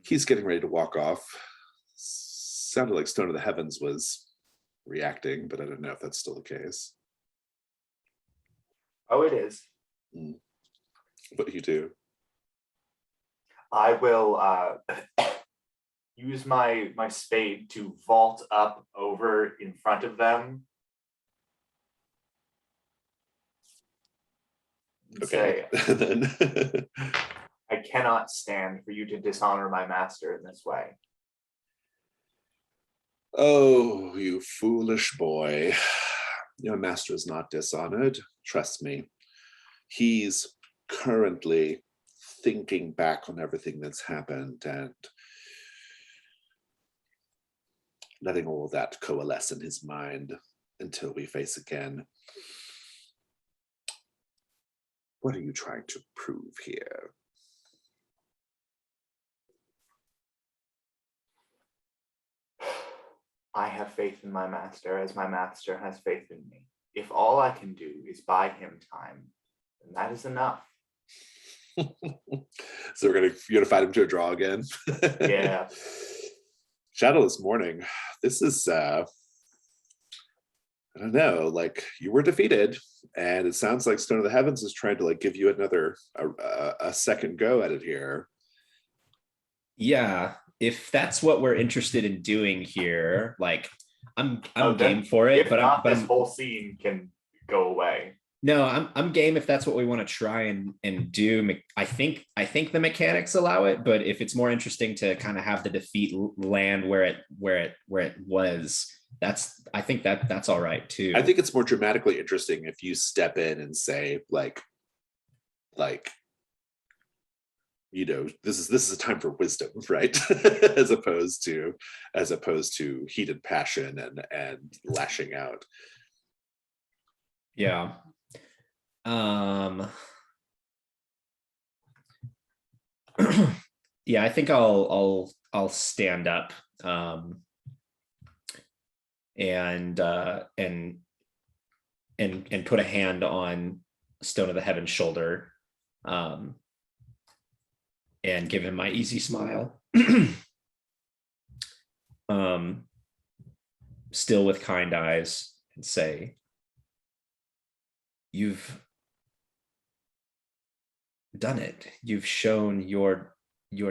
He's getting ready to walk off. Sounded like Stone of the Heavens was reacting, but I don't know if that's still the case. Oh, it is. What do you do? I will use my spade to vault up over in front of them. Okay. Say, I cannot stand for you to dishonor my master in this way. Oh, you foolish boy. Your master is not dishonored. Trust me. He's currently thinking back on everything that's happened and letting all of that coalesce in his mind until we face again. What are you trying to prove here? I have faith in my master as my master has faith in me. If all I can do is buy him time, then that is enough. So you're gonna fight him to a draw again? Yeah. Shadowless Morning. This is I don't know, like you were defeated, and it sounds like Stone of the Heavens is trying to like give you another a second go at it here. Yeah, if that's what we're interested in doing here, like I'm Then game for it, if but not, I'm this whole scene can go away. no, I'm game if that's what we want to try and do. I think the mechanics allow it, but if it's more interesting to kind of have the defeat land where it was, I think that's all right too. I think it's more dramatically interesting if you step in and say like you know, this is a time for wisdom, right? as opposed to heated passion and lashing out. Yeah. Yeah, I think I'll stand up and put a hand on Stone of the Heaven's shoulder and give him my easy smile. Still with kind eyes, and say, you've done it. You've shown your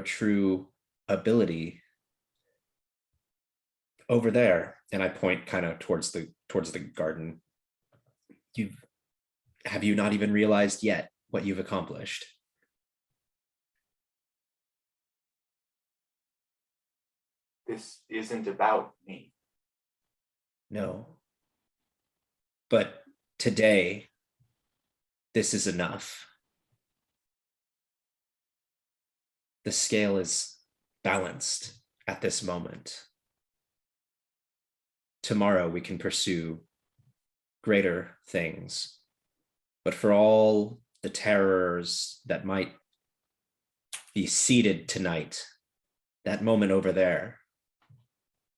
true ability over there. And I point kind of towards the garden. Have you not even realized yet what you've accomplished? This isn't about me. No. But today, this is enough. The scale is balanced at this moment. Tomorrow we can pursue greater things. But for all the terrors that might be seated tonight, that moment over there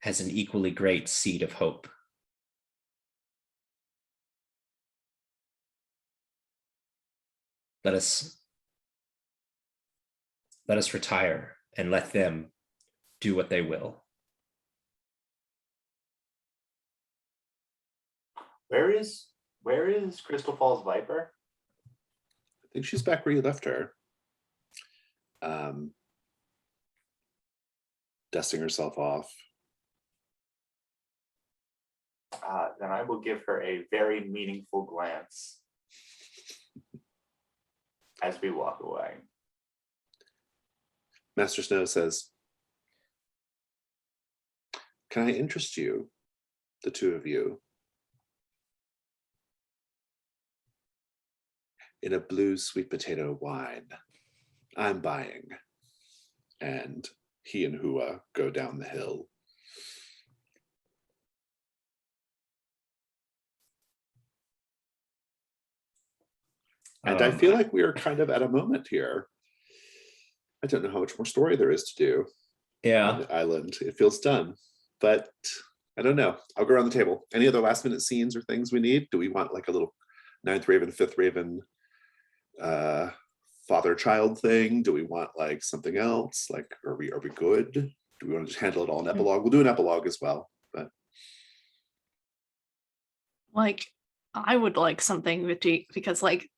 has an equally great seed of hope. Let us retire and let them do what they will. Where is Crystal Falls Viper? I think she's back where you left her. Dusting herself off. Then I will give her a very meaningful glance as we walk away. Master Snow says, can I interest you, the two of you, in a blue sweet potato wine I'm buying? And he and Hua go down the hill. And I feel like we are kind of at a moment here. I don't know how much more story there is to do on the island. It feels done, but I don't know. I'll go around the table. Any other last minute scenes or things we need? Do we want like a little 9th Raven, 5th Raven father-child thing? Do we want like something else? Like, are we good? Do we want to just handle it all in epilogue? We'll do an epilogue as well, but like I would like something because like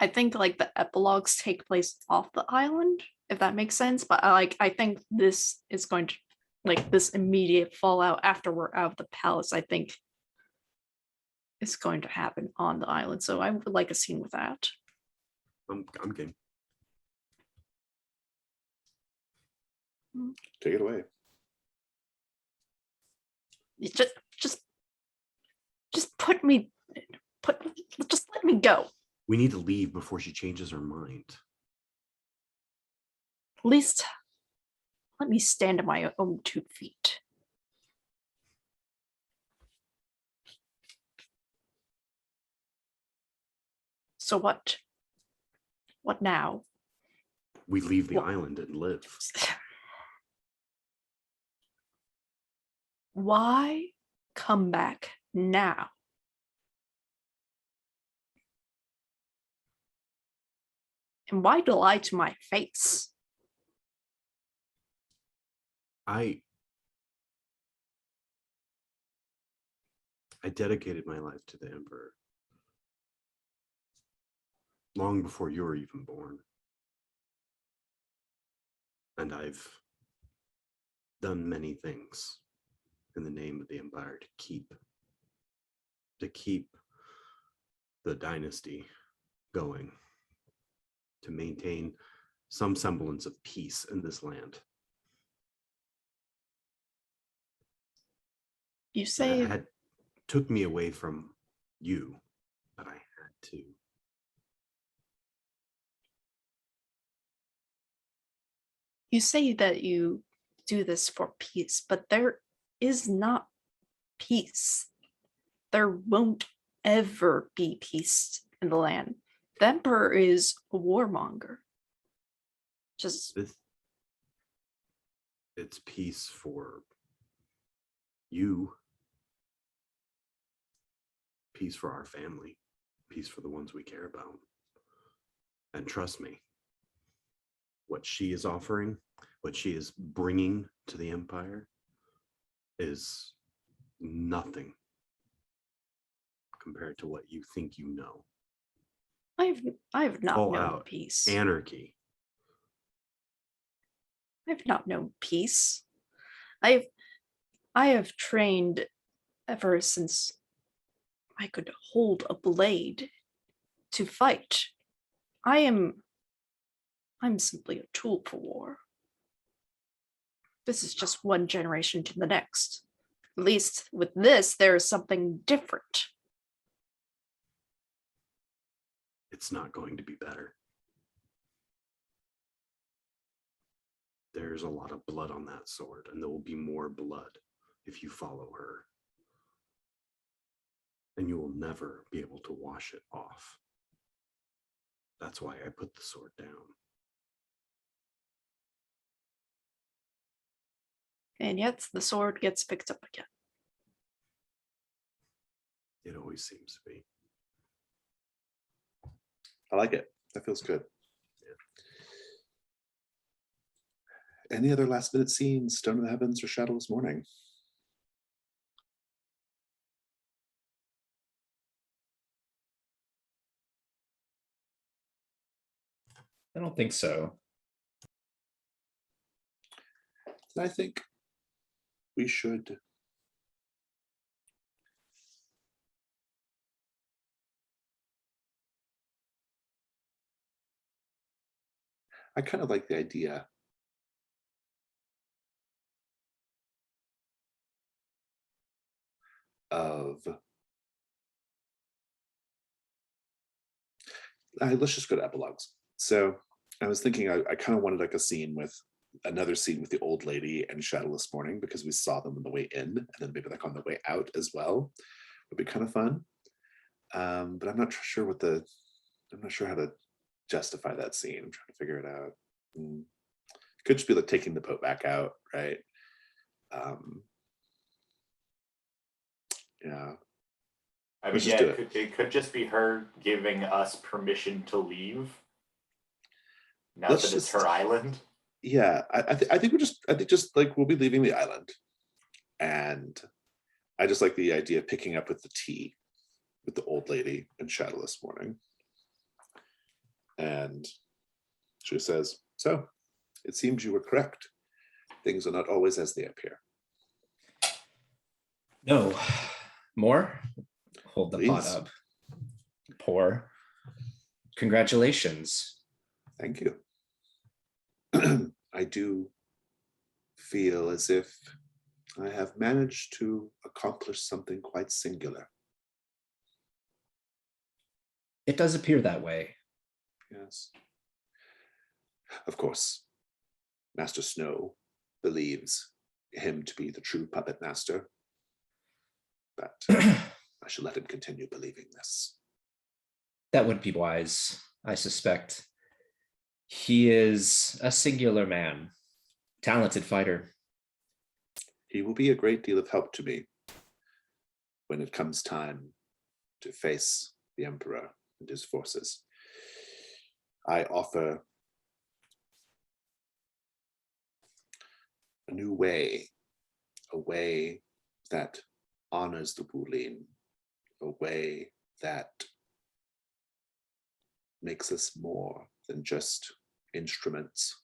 I think like the epilogues take place off the island, if that makes sense. But I think this is going to like this immediate fallout after we're out of the palace, I think is going to happen on the island. So I would like a scene with that. I'm game. take it away. Just let me go. We need to leave before she changes her mind. At least let me stand on my own 2 feet. So what? What now? We leave the Well- island and live. Why come back now? And why lie to my face? I dedicated my life to the Emperor long before you were even born. And I've done many things in the name of the Empire to keep the dynasty going, to maintain some semblance of peace in this land. You And say it took me away from you, but I had to. you say that you do this for peace, but there is not peace. There won't ever be peace in the land. The Emperor is a warmonger. Just It's peace for you, peace for our family, peace for the ones we care about. And trust me, what she is offering, what she is bringing to the Empire is nothing compared to what you think you know. I have not known Fallout, peace. anarchy. I have not known peace. I have trained ever since I could hold a blade to fight. I'm simply a tool for war. This is just one generation to the next. At least with this, there is something different. It's not going to be better. There's a lot of blood on that sword, and there will be more blood if you follow her. And you will never be able to wash it off. That's why I put the sword down. And yet the sword gets picked up again. It always seems to be. I like it. That feels good. Any other last minute scenes, Stone of the Heavens or Shadowless Morning? I don't think so. I think we should I kind of like the idea of let's just go to epilogues. So I was thinking I kind of wanted like another scene with the old lady and Shadowless Morning, because we saw them on the way in, and then maybe like on the way out as well. Would be kind of fun. But I'm not sure how to justify that scene. I'm trying to figure it out. Could just be like taking the Pope back out, right? Yeah. I mean, Let's yeah, just do it could just be her giving us permission to leave. Now Let's that it's just- her island. Yeah, I think we'll be leaving the island, and I just like the idea of picking up with the tea with the old lady and Shadowless Morning, and she says, "So, it seems you were correct. Things are not always as they appear." No. More? Hold the pot Please. up. Pour. Congratulations. Thank you. I do feel as if I have managed to accomplish something quite singular. It does appear that way. Yes. Of course, Master Snow believes him to be the true puppet master, but I should let him continue believing this. That would be wise, I suspect. He is a singular man, talented fighter. He will be a great deal of help to me when it comes time to face the Emperor and his forces. I offer a new way, a way that honors the Wulin, a way that makes us more than just instruments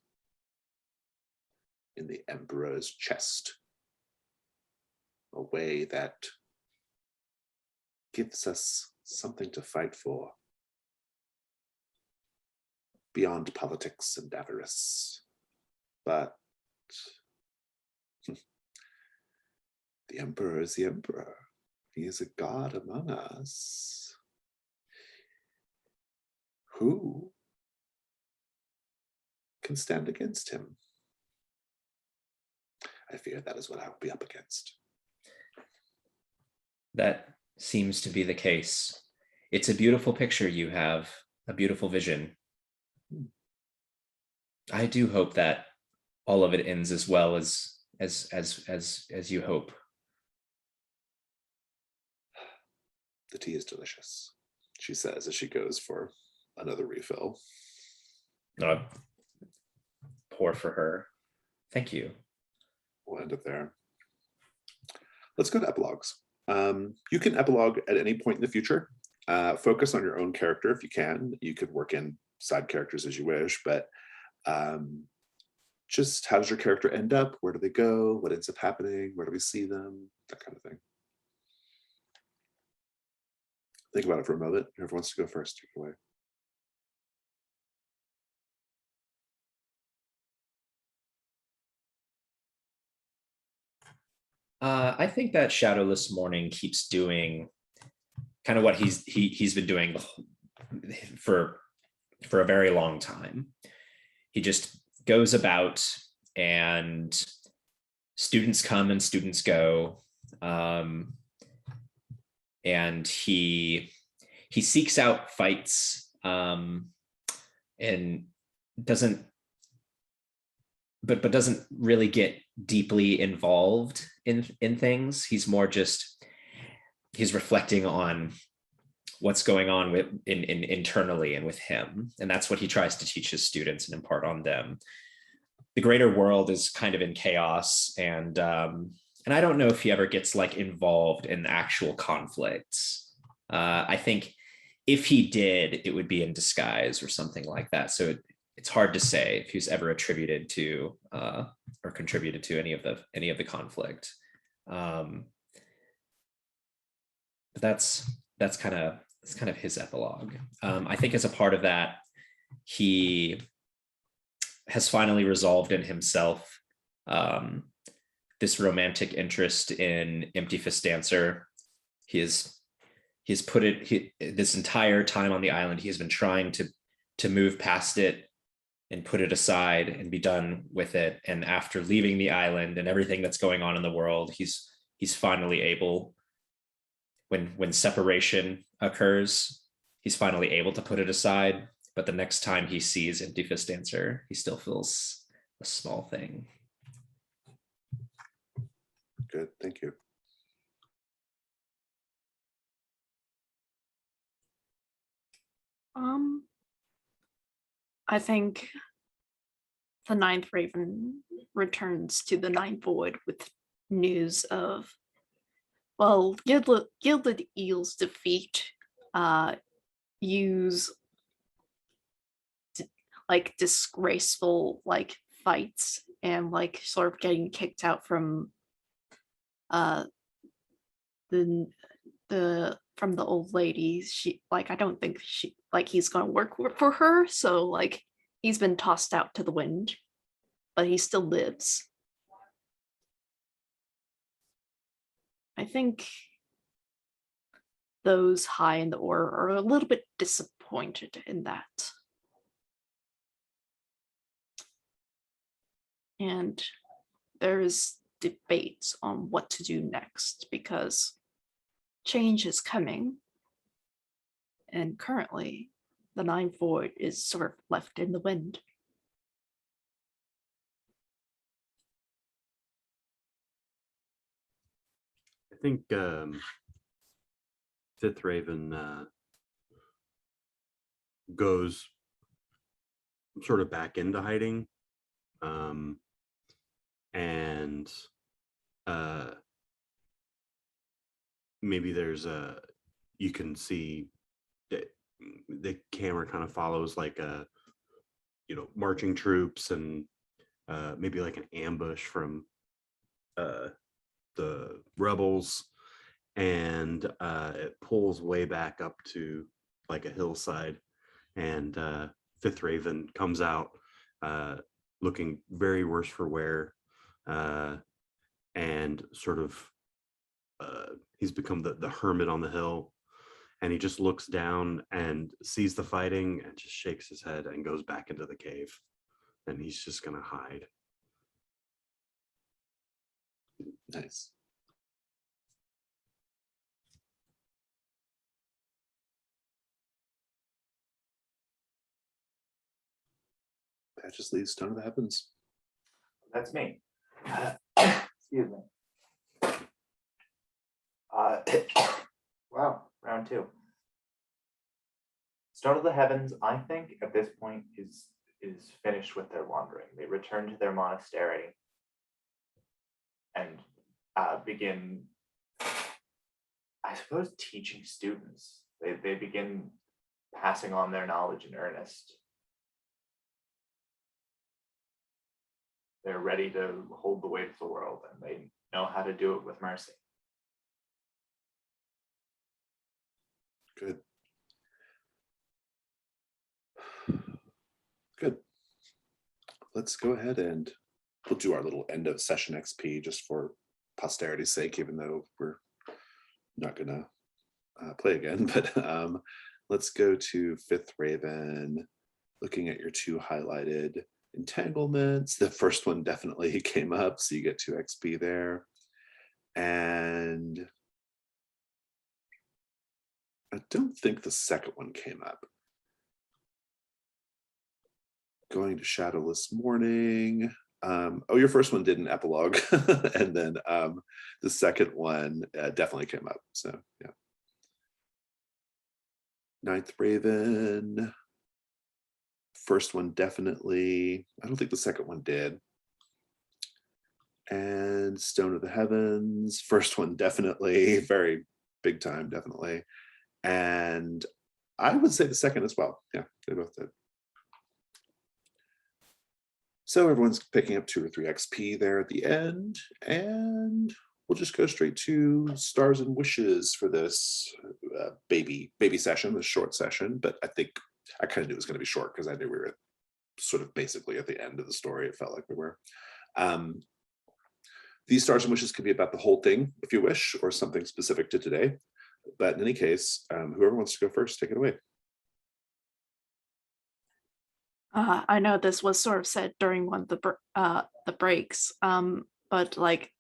in the Emperor's chest, a way that gives us something to fight for beyond politics and avarice. But the Emperor is the Emperor. He is a god among us. Who can stand against him? I fear that is what I will be up against. That seems to be the case. It's a beautiful picture you have, a beautiful vision. I do hope that all of it ends as well as you hope. The tea is delicious, she says as she goes for another refill. No, pour for her. Thank you. We'll end it there. Let's go to epilogues. You can epilogue at any point in the future. Focus on your own character if you can. You could work in side characters as you wish, but just how does your character end up? Where do they go? What ends up happening? Where do we see them? That kind of thing. Think about it for a moment. Whoever wants to go first, take it away. I think that Shadowless Morning keeps doing kind of what he's been doing for a very long time. He just goes about and students come and students go, and he seeks out fights and doesn't really get deeply involved in things. He's more just he's reflecting on what's going on with internally and with him, and that's what he tries to teach his students and impart on them. The greater world is kind of in chaos, and I don't know if he ever gets like involved in actual conflicts. I think if he did, it would be in disguise or something like that. So it's hard to say if he's ever attributed to or contributed to any of the conflict. But that's kind of his epilogue. I think as a part of that, he has finally resolved in himself this romantic interest in Empty Fist Dancer. He's put it this entire time on the island. He has been trying to move past it and put it aside and be done with it. And after leaving the island and everything that's going on in the world, he's finally able, when separation occurs, he's finally able to put it aside. But the next time he sees Empty Fist Dancer, he still feels a small thing. Good, thank you. I think the Ninth Raven returns to the Ninth Void with news of, well, Gilded Eel's defeat. Use like disgraceful like fights and like sort of getting kicked out from the from the old lady. She like, I don't think she like he's gonna work for her, so like he's been tossed out to the wind, but he still lives. I think those high in the order are a little bit disappointed disappointed in that. And there is debate on what to do next because change is coming. And currently, the Ninth Void is sort of left in the wind. I think Fifth Raven goes sort of back into hiding, and maybe there's a, you can see that the camera kind of follows like a, you know, marching troops and maybe like an ambush from the rebels, and it pulls way back up to like a hillside, and Fifth Raven comes out looking very worse for wear, and sort of he's become the hermit on the hill, and he just looks down and sees the fighting and just shakes his head and goes back into the cave, and he's just gonna hide. Nice. That just leaves Stone of the Heavens. That's me. Excuse me. Wow, round two. Stone of the Heavens, I think, at this point is finished with their wandering. They return to their monastery and begin, I suppose, teaching students. They begin passing on their knowledge in earnest. They're ready to hold the weight of the world, and they know how to do it with mercy. Good. Good. Let's go ahead and we'll do our little end of session XP just for posterity's sake, even though we're not gonna play again. But let's go to Fifth Raven, looking at your two highlighted entanglements. The first one definitely came up, so you get 2 XP there. And I don't think the second one came up. Going to Shadowless Morning. Oh, your first one did an epilogue. And then the second one definitely came up. So yeah. Ninth Raven. First one definitely. I don't think the second one did. And Stone of the Heavens. First one definitely. Very big time, definitely. And I would say the second as well. Yeah, they both did. So everyone's picking up 2 or 3 XP there at the end, and we'll just go straight to Stars and Wishes for this baby session, this short session. But I think I kind of knew it was going to be short because I knew we were sort of basically at the end of the story. It felt like we were. These Stars and Wishes could be about the whole thing, if you wish, or something specific to today. But in any case, whoever wants to go first, take it away. I know this was sort of said during one of the breaks, but like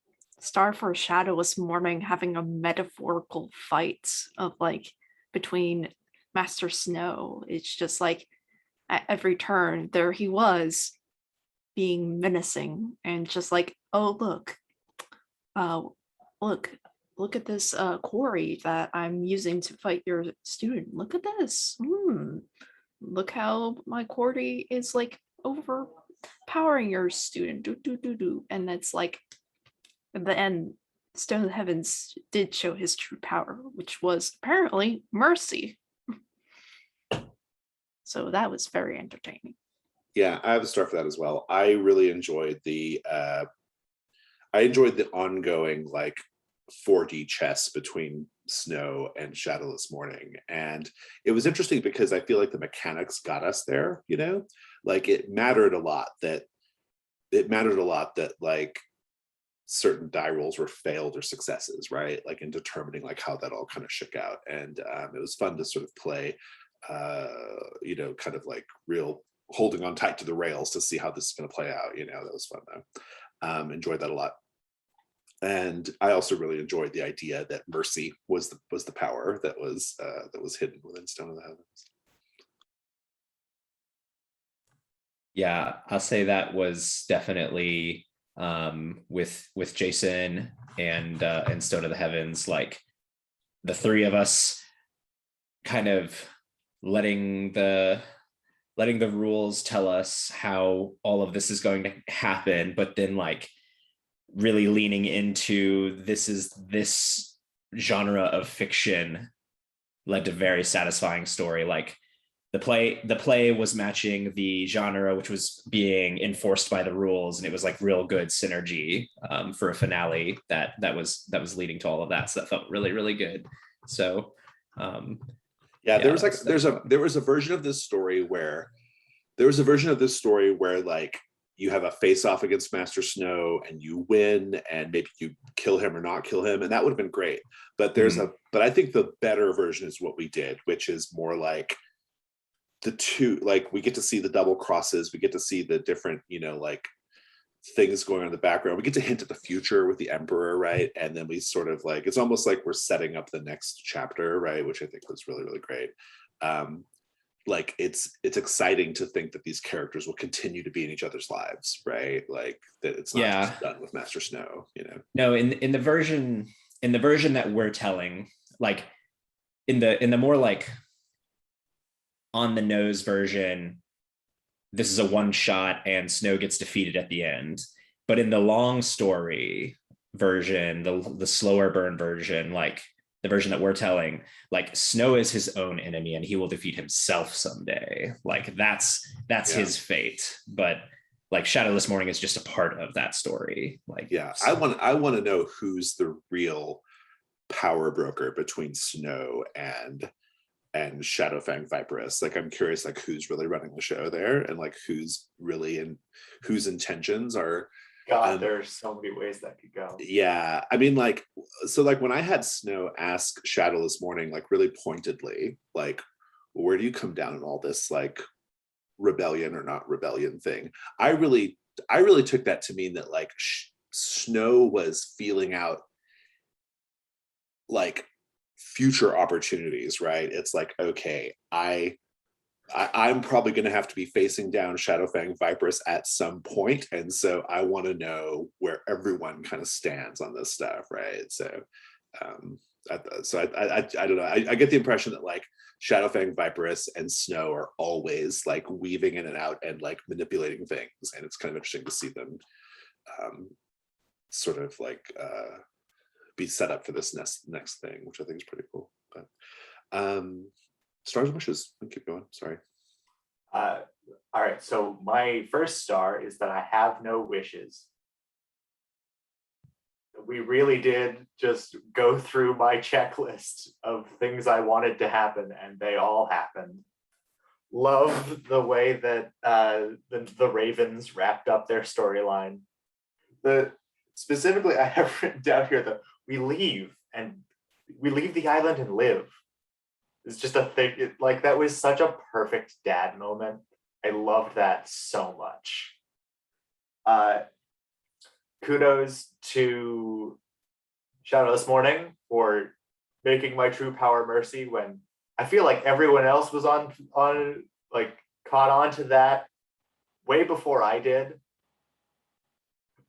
Starforce Shadowless Morning having a metaphorical fight of like between Master Snow. It's just like at every turn there he was being menacing and just like, oh look at this quarry that I'm using to fight your student. Look at this. Look how my quarry is like overpowering your student. And it's like at the end, Stone of the Heavens did show his true power, which was apparently mercy. So that was very entertaining. Yeah, I have a star for that as well. I really enjoyed the ongoing like 4D chess between Snow and Shadowless Morning. And it was interesting because I feel like the mechanics got us there, you know, like it mattered a lot that like certain die rolls were failed or successes, right? Like in determining like how that all kind of shook out. And it was fun to sort of play you know, kind of like real holding on tight to the rails to see how this is going to play out. You know, that was fun though. Enjoyed that a lot. And I also really enjoyed the idea that mercy was the power that was hidden within Stone of the Heavens. Yeah, I'll say that was definitely with Jason and Stone of the Heavens, like the three of us kind of letting the rules tell us how all of this is going to happen, but then like really leaning into this genre of fiction led to very satisfying story. Like the play was matching the genre, which was being enforced by the rules, and it was like real good synergy for a finale that was leading to all of that. So that felt really, really good. So yeah, there was a version of this story where like you have a face off against Master Snow and you win, and maybe you kill him or not kill him, and that would have been great. But but I think the better version is what we did, which is more like the two, like we get to see the double crosses, we get to see the different, you know, like things going on in the background, we get to hint at the future with the Emperor, right? And then we sort of like, it's almost like we're setting up the next chapter, right? Which I think was really, really great. Like it's exciting to think that these characters will continue to be in each other's lives, right? Like that it's not just done with Master Snow, you know. No, in the version that we're telling, like in the more like on the nose version, this is a one shot and Snow gets defeated at the end. But in the long story version, the slower burn version, like the version that we're telling, like Snow is his own enemy and he will defeat himself someday. Like that's his fate. But like Shadowless Morning is just a part of that story. Like, yeah, so. I want to know who's the real power broker between Snow and Shadowfang Viperous. Like I'm curious, like who's really running the show there, and like who's really in whose intentions are. God, there's so many ways that could go. Yeah, I mean, like, so like when I had Snow ask Shadowless Morning, like really pointedly, like, where do you come down in all this, like, rebellion or not rebellion thing? I really took that to mean that like Snow was feeling out like future opportunities, right? It's like, okay, I'm probably going to have to be facing down Shadowfang Viperous at some point, and so I want to know where everyone kind of stands on this stuff, right? So, I don't know. I get the impression that like Shadowfang Viperous and Snow are always like weaving in and out and like manipulating things, and it's kind of interesting to see them sort of like be set up for this next thing, which I think is pretty cool. But stars and wishes. I'll keep going. Sorry. All right. So my first star is that I have no wishes. We really did just go through my checklist of things I wanted to happen, and they all happened. Love the way that the Ravens wrapped up their storyline. Specifically, I have written down here that we leave the island and live. It's just a thing. Like that was such a perfect dad moment. I loved that so much. Kudos to Shadowless Morning for making my true power Mercy when I feel like everyone else was on like caught on to that way before I did.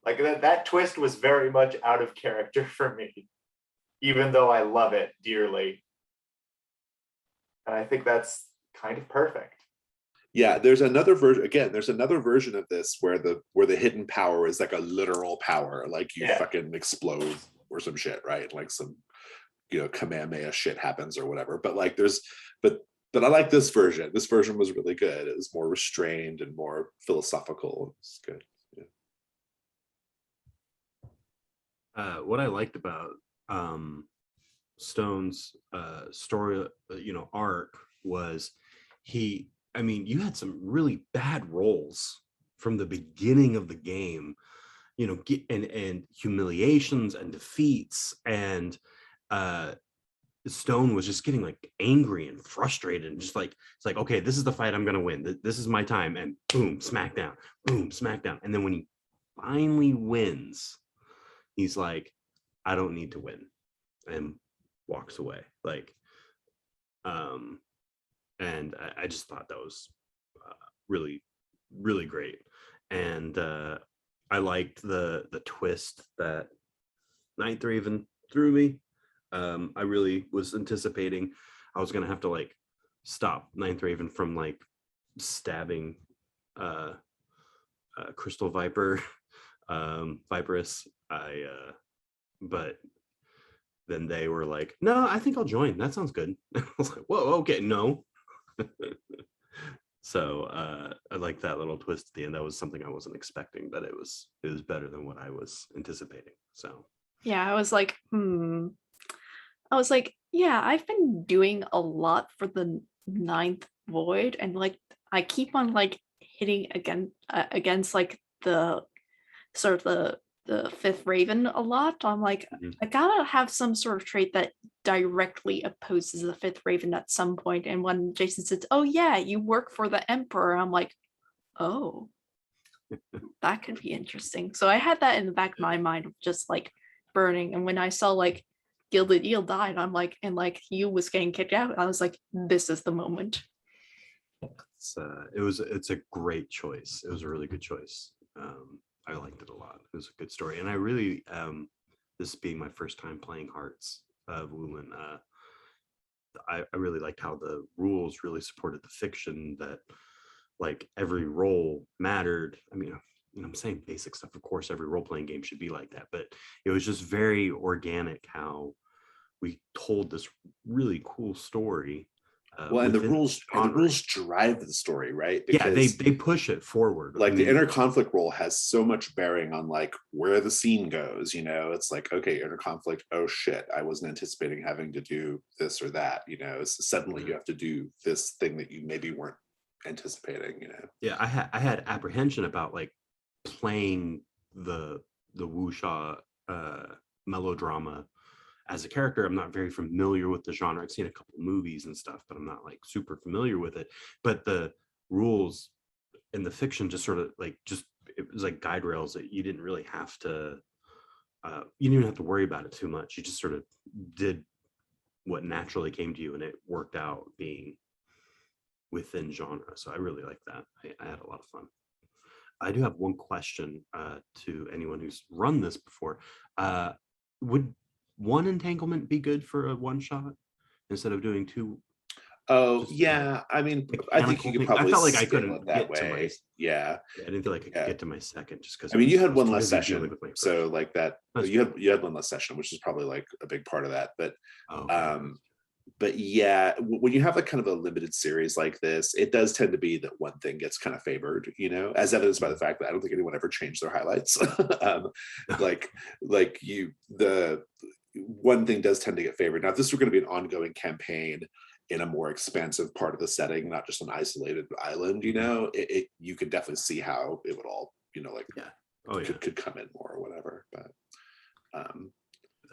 Like that twist was very much out of character for me, even though I love it dearly. And I think that's kind of perfect. Yeah, there's another version of this where the hidden power is like a literal power, like you fucking explode or some shit, right? Like some, you know, Kamehameha shit happens or whatever. But like but I like this version. This version was really good. It was more restrained and more philosophical. It's good. Yeah. What I liked about Stone's story, arc was you had some really bad roles from the beginning of the game, and humiliations and defeats, and Stone was just getting like angry and frustrated and just like, it's like, okay, this is the fight I'm gonna win. This is my time. And boom, smackdown, boom, smackdown. And then when he finally wins, he's like, I don't need to win, and walks away. Like, and I just thought that was really, really great. And I liked the twist that Ninth Raven threw me. I really was anticipating I was gonna have to like stop Ninth Raven from like stabbing Crystal Viper, Viperous. But then they were like, no, I think I'll join. That sounds good. I was like, whoa, okay, no. So I like that little twist at the end. That was something I wasn't expecting, but it was better than what I was anticipating. So Yeah, I was like, yeah, I've been doing a lot for the ninth void, and like I keep on like hitting against like the sort of the fifth raven a lot. I'm like, I gotta have some sort of trait that directly opposes the fifth raven at some point. And when Jason says, oh yeah, you work for the emperor, I'm like, oh, that could be interesting. So I had that in the back of my mind of just like burning. And when I saw like Gilded Eel died, I'm like, and like Hugh was getting kicked out, I was like, this is the moment. It's a great choice. It was a really good choice. I liked it a lot. It was a good story. And I really, this being my first time playing Hearts of Wulin, I really liked how the rules really supported the fiction, that like every role mattered. I mean, I'm saying basic stuff. Of course, every role-playing game should be like that, but it was just very organic how we told this really cool story. Well, and the rules drive the story, right? Because they push it forward. Like the inner conflict role has so much bearing on like where the scene goes. You know, it's like, okay, inner conflict. Oh shit, I wasn't anticipating having to do this or that. You know, so suddenly you have to do this thing that you maybe weren't anticipating. You know. Yeah, I had apprehension about like playing the wuxia melodrama as a character. I'm not very familiar with the genre. I've seen a couple movies and stuff, but I'm not like super familiar with it. But the rules in the fiction just sort of like, it was like guide rails that you didn't really have to, you didn't even have to worry about it too much. You just sort of did what naturally came to you, and it worked out being within genre. So I really like that. I had a lot of fun. I do have one question to anyone who's run this before. Would one entanglement be good for a one shot instead of doing two? Oh yeah, I mean, I think you could probably. I felt like I couldn't that get to way. Yeah, I didn't feel like I could get to my second just because. I mean, you had one less session, so like that. You had one less session, which is probably like a big part of that. But yeah, when you have like kind of a limited series like this, it does tend to be that one thing gets kind of favored, you know, as evidenced by the fact that I don't think anyone ever changed their highlights. The one thing does tend to get favored. Now, if this were going to be an ongoing campaign in a more expansive part of the setting, not just an isolated island, you know, you could definitely see how it would all, you know, like could come in more or whatever. But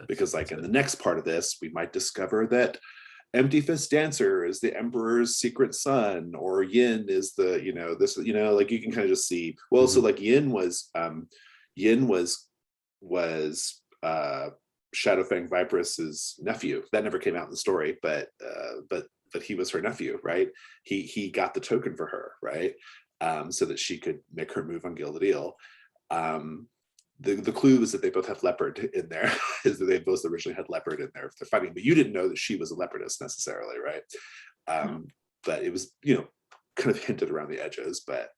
because like in the next part of this, we might discover that Empty Fist Dancer is the Emperor's secret son, or Yin is the, you know, this, you know, like you can kind of just see. Well, so like Yin was Shadowfang Viperus's nephew. That never came out in the story, but he was her nephew, right? He got the token for her, right? So that she could make her move on Gilded Eel. The clue is that they both have leopard in there, is that they both originally had leopard in there if they're fighting, but you didn't know that she was a leopardess necessarily, right? But it was, you know, kind of hinted around the edges. But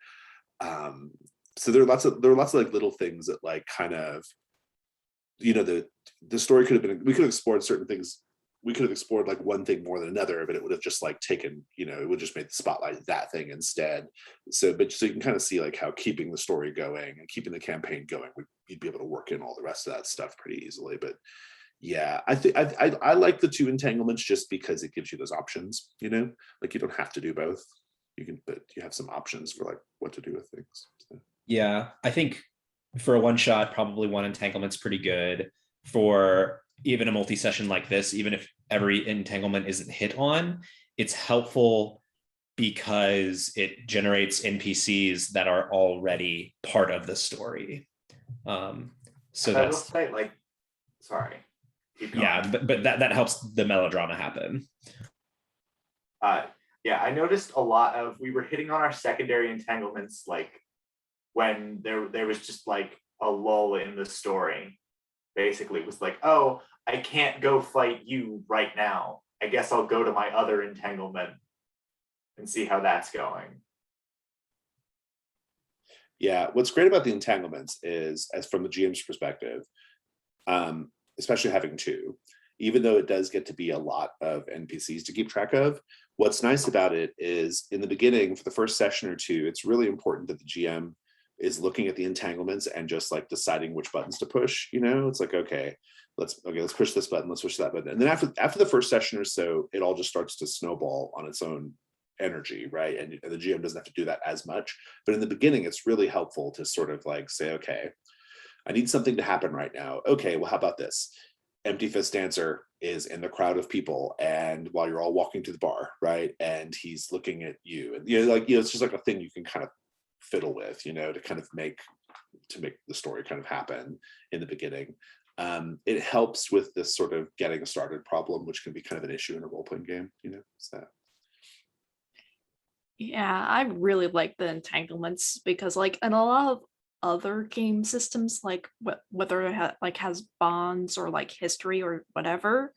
so there are lots of like little things that like kind of, you know, the story could have been, we could have explored certain things. We could have explored like one thing more than another, but it would have just like taken, you know, it would just make the spotlight that thing instead. So you can kind of see like how keeping the story going and keeping the campaign going, you'd be able to work in all the rest of that stuff pretty easily. But yeah, I think I like the two entanglements just because it gives you those options, you know, like you don't have to do both. You can, but you have some options for like what to do with things. So. Yeah, I think for a one shot, probably one entanglement's pretty good. For even a multi-session like this, even if every entanglement isn't hit on, it's helpful because it generates NPCs that are already part of the story. So I will that's, say, like, sorry. Keep going. yeah, but that helps the melodrama happen. Yeah, I noticed a lot of, we were hitting on our secondary entanglements, like when there was just like a lull in the story. Basically, it was like, oh, I can't go fight you right now. I guess I'll go to my other entanglement and see how that's going. Yeah, what's great about the entanglements is, as from the GM's perspective, especially having two, even though it does get to be a lot of NPCs to keep track of, what's nice about it is in the beginning, for the first session or two, it's really important that the GM is looking at the entanglements and just like deciding which buttons to push. You know, it's like, okay, let's push this button, let's push that button. And then after the first session or so, it all just starts to snowball on its own energy, right? And the GM doesn't have to do that as much. But in the beginning, it's really helpful to sort of like say, okay, I need something to happen right now. Okay, well, how about this? Empty Fist Dancer is in the crowd of people, and while you're all walking to the bar, right? And he's looking at you, and it's just like a thing you can kind of fiddle with, to kind of make the story kind of happen in the beginning. It helps with this sort of getting started problem, which can be kind of an issue in a role-playing game, so. Yeah, I really like the entanglements because, like, in a lot of other game systems, like whether it has bonds or like history or whatever,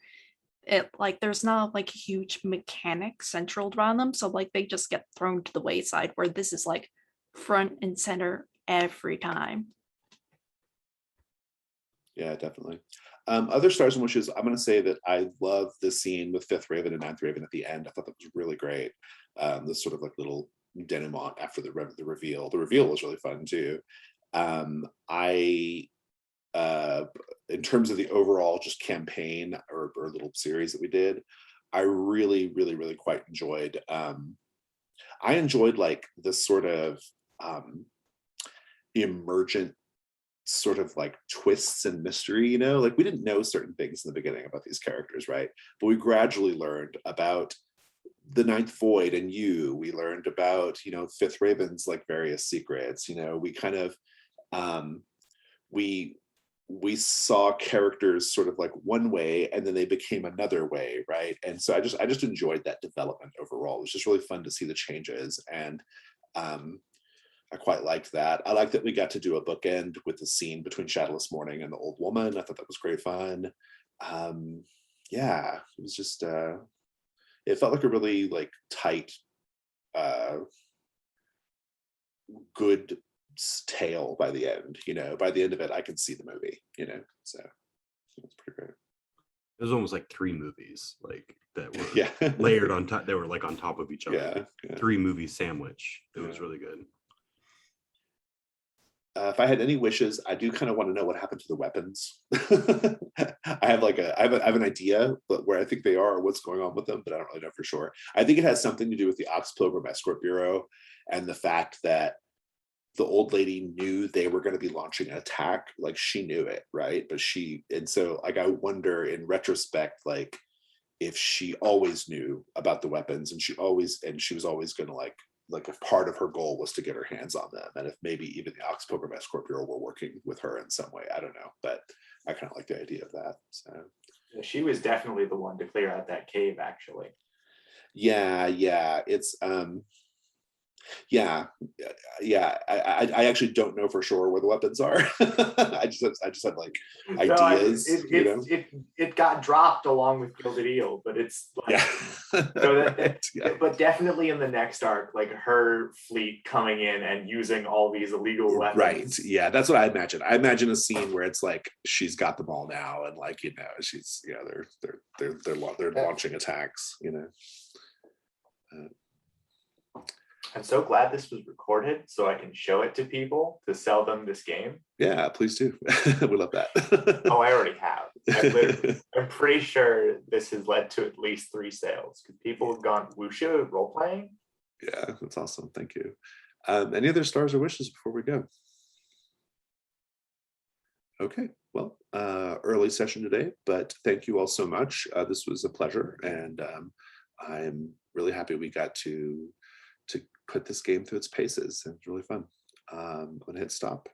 it like there's not like huge mechanics central around them, so like they just get thrown to the wayside. Where this is like front and center every time. Yeah, definitely. Other stars and wishes, I'm going to say that I love the scene with Fifth Raven and Ninth Raven at the end. I thought that was really great. This sort of like little denouement after the reveal. The reveal was really fun too. In terms of the overall just campaign or little series that we did, I really, really, really quite enjoyed. I enjoyed like this sort of emergent sort of like twists and mystery, like we didn't know certain things in the beginning about these characters, right? But we gradually learned about the Ninth Void and we learned about, Fifth Raven's like various secrets, we kind of, we saw characters sort of like one way and then they became another way, right? And so I just enjoyed that development overall. It was just really fun to see the changes, and I quite liked that. I like that we got to do a bookend with the scene between Shadowless Morning and the old woman. I thought that was great fun. Yeah, it was just it felt like a really like tight, good tale by the end. By the end of it, I could see the movie. So it's pretty great. It was almost like 3 movies, like that were Yeah. layered on top. They were like on top of each other. Yeah. 3 movie sandwich. It was really good. If I had any wishes, I do kind of want to know what happened to the weapons. I have an idea, but where I think they are, or what's going on with them, but I don't really know for sure. I think it has something to do with the Ox Pilgrim Escort Bureau and the fact that the old lady knew they were going to be launching an attack. Like she knew it, right? And so like I wonder in retrospect, like if she always knew about the weapons and she was always going to like if part of her goal was to get her hands on them, and if maybe even the Ox Pilgrim Escort Bureau were working with her in some way. I don't know, but I kind of like the idea of that. So she was definitely the one to clear out that cave, actually. Yeah, it's I actually don't know for sure where the weapons are. I just have like ideas. It got dropped along with Gilded Eel, but it's like, but definitely in the next arc, like her fleet coming in and using all these illegal weapons. Right. Yeah, that's what I imagine. I imagine a scene where it's like she's got them all now, and like she's they're launching attacks. I'm so glad this was recorded so I can show it to people to sell them this game. Yeah, please do. We love that. Oh, I already have. I'm pretty sure this has led to at least 3 sales because people have gone wuxia role playing. Yeah, that's awesome. Thank you. Any other stars or wishes before we go? Okay, well, early session today, but thank you all so much. This was a pleasure, and I'm really happy we got to put this game through its paces. It's really fun. I'm gonna hit stop.